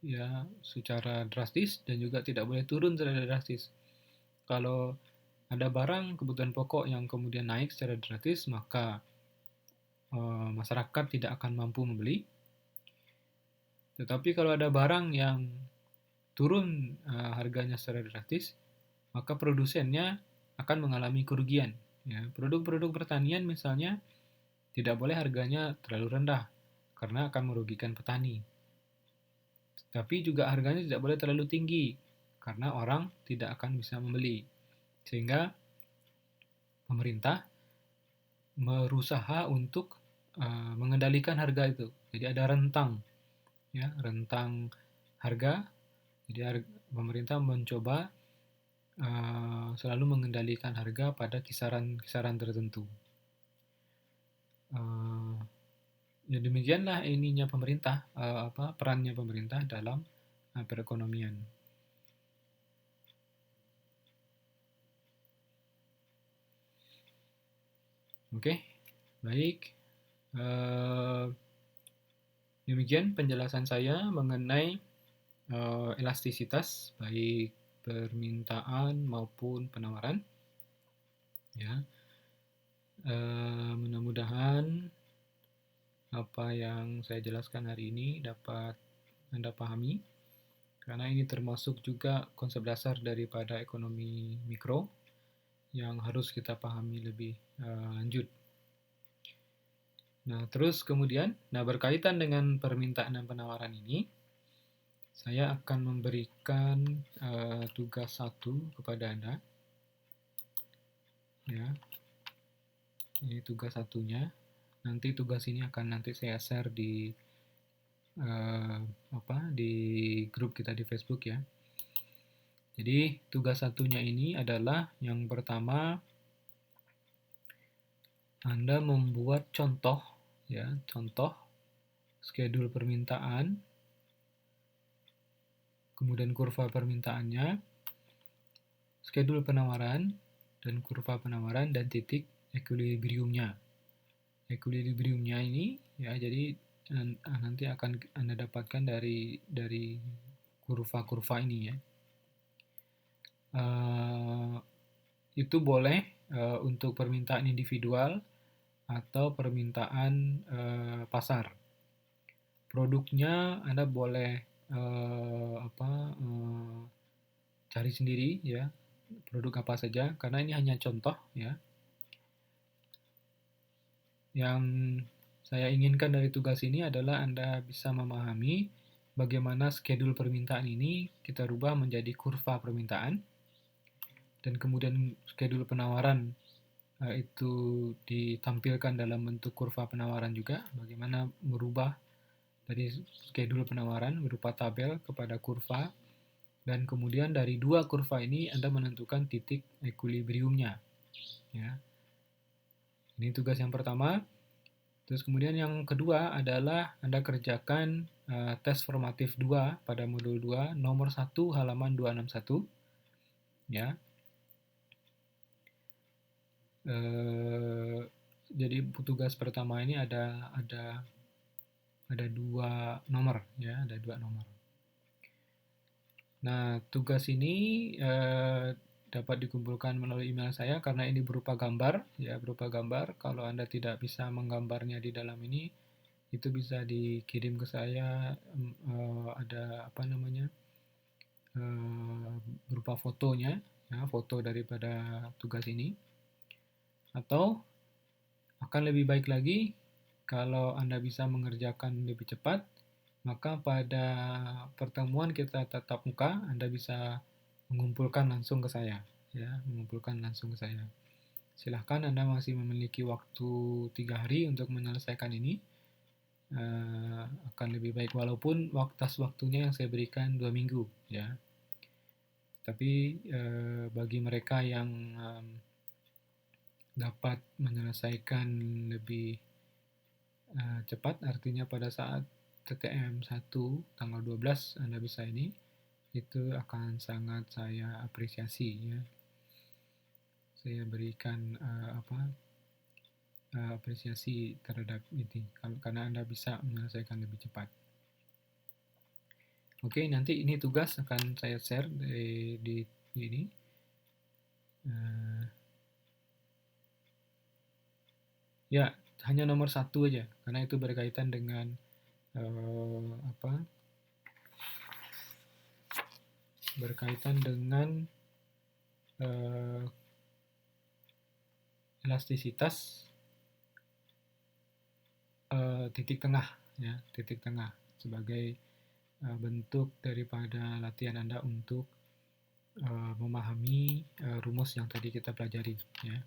ya secara drastis dan juga tidak boleh turun secara drastis. Kalau ada barang kebutuhan pokok yang kemudian naik secara drastis, maka masyarakat tidak akan mampu membeli. Tetapi kalau ada barang yang turun harganya secara drastis, maka produsennya akan mengalami kerugian. Ya, produk-produk pertanian misalnya tidak boleh harganya terlalu rendah karena akan merugikan petani. Tapi juga harganya tidak boleh terlalu tinggi karena orang tidak akan bisa membeli. Sehingga pemerintah berusaha untuk mengendalikan harga itu. Jadi ada rentang, ya, rentang harga. Jadi pemerintah mencoba selalu mengendalikan harga pada kisaran-kisaran tertentu. Ya demikianlah ininya pemerintah, perannya pemerintah dalam perekonomian. Oke, baik. Demikian penjelasan saya mengenai elastisitas baik permintaan maupun penawaran. Ya, mudah-mudahan apa yang saya jelaskan hari ini dapat Anda pahami, karena ini termasuk juga konsep dasar daripada ekonomi mikro yang harus kita pahami lebih lanjut. Nah, terus kemudian, berkaitan dengan permintaan dan penawaran ini, saya akan memberikan tugas satu kepada Anda. Ya, ini tugas satunya. Nanti tugas ini akan saya share di di grup kita di Facebook ya. Jadi tugas satunya ini adalah yang pertama, Anda membuat contoh schedule permintaan, kemudian kurva permintaannya, schedule penawaran, dan kurva penawaran, dan titik equilibriumnya. Equilibriumnya ini ya, jadi nanti akan Anda dapatkan dari kurva-kurva ini ya. Itu boleh untuk permintaan individual atau permintaan pasar. Produknya Anda boleh cari sendiri ya, produk apa saja, karena ini hanya contoh ya. Yang saya inginkan dari tugas ini adalah Anda bisa memahami bagaimana schedule permintaan ini kita rubah menjadi kurva permintaan, dan kemudian schedule penawaran itu ditampilkan dalam bentuk kurva penawaran juga, bagaimana merubah dari schedule penawaran berupa tabel kepada kurva, dan kemudian dari dua kurva ini Anda menentukan titik equilibriumnya ya. Ini tugas yang pertama. Terus kemudian yang kedua adalah Anda kerjakan tes formatif 2 pada modul 2 nomor 1 halaman 261 ya. Jadi tugas pertama ini ada dua nomor ya, ada dua nomor. Nah, tugas ini dapat dikumpulkan melalui email saya karena ini berupa gambar ya, berupa gambar. Kalau Anda tidak bisa menggambarnya di dalam ini, itu bisa dikirim ke saya, ada berupa fotonya ya, foto daripada tugas ini. Atau akan lebih baik lagi kalau Anda bisa mengerjakan lebih cepat, maka pada pertemuan kita tatap muka Anda bisa mengumpulkan langsung ke saya ya, Silahkan, Anda masih memiliki waktu 3 hari untuk menyelesaikan ini. Akan lebih baik walaupun waktunya yang saya berikan 2 minggu ya. Tapi bagi mereka yang dapat menyelesaikan lebih cepat, artinya pada saat TTM 1 tanggal 12 Anda bisa ini, itu akan sangat saya apresiasi ya. Saya berikan apresiasi terhadap ini karena Anda bisa menyelesaikan lebih cepat. Oke, nanti ini tugas akan saya share di ini. Ya, hanya nomor 1 aja karena itu berkaitan dengan berkaitan dengan elastisitas titik tengah ya, titik tengah sebagai bentuk daripada latihan Anda untuk memahami rumus yang tadi kita pelajari ya.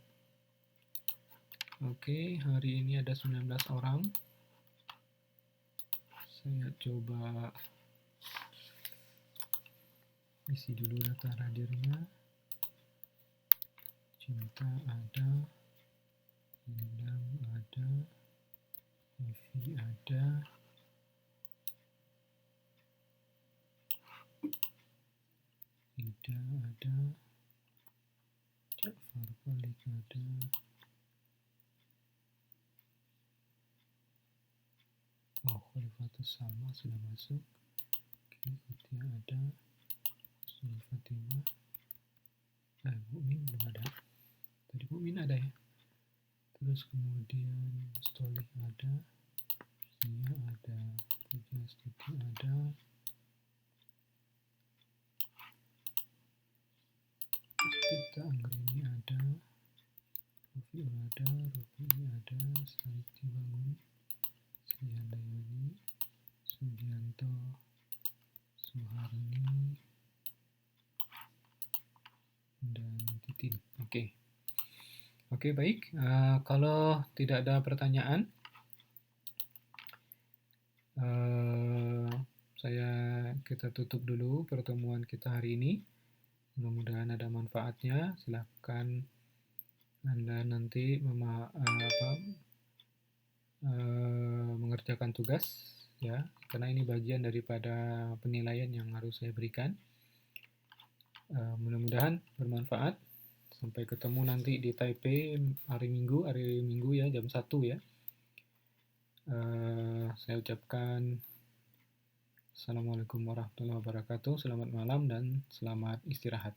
Oke, hari ini ada 19 orang. Saya coba isi dulu data hadirnya. Cinta ada, Endang ada, Evi ada, Ida ada, Jafar Balik ada, Khalifatus Salma sudah masuk. Oke, Kutia ada, Suri Fatimah, Mukmin belum ada. Tadi Mukmin ada ya. Terus kemudian Stolih ada, Sia ada, Puja Stuti ada, Kita Anggreni ada, Rofiul ada, Rofi ada, Sariti Bangun, Sri Handayani, Sugianto, Suharni, dan Titin. Oke, baik. Kalau tidak ada pertanyaan, kita tutup dulu pertemuan kita hari ini. Mudah-mudahan ada manfaatnya. Silahkan Anda nanti mengerjakan tugas ya, karena ini bagian daripada penilaian yang harus saya berikan. Mudah-mudahan bermanfaat. Sampai ketemu nanti di Taipei hari Minggu ya, jam 1 ya. Saya ucapkan Assalamualaikum warahmatullahi wabarakatuh. Selamat malam dan selamat istirahat.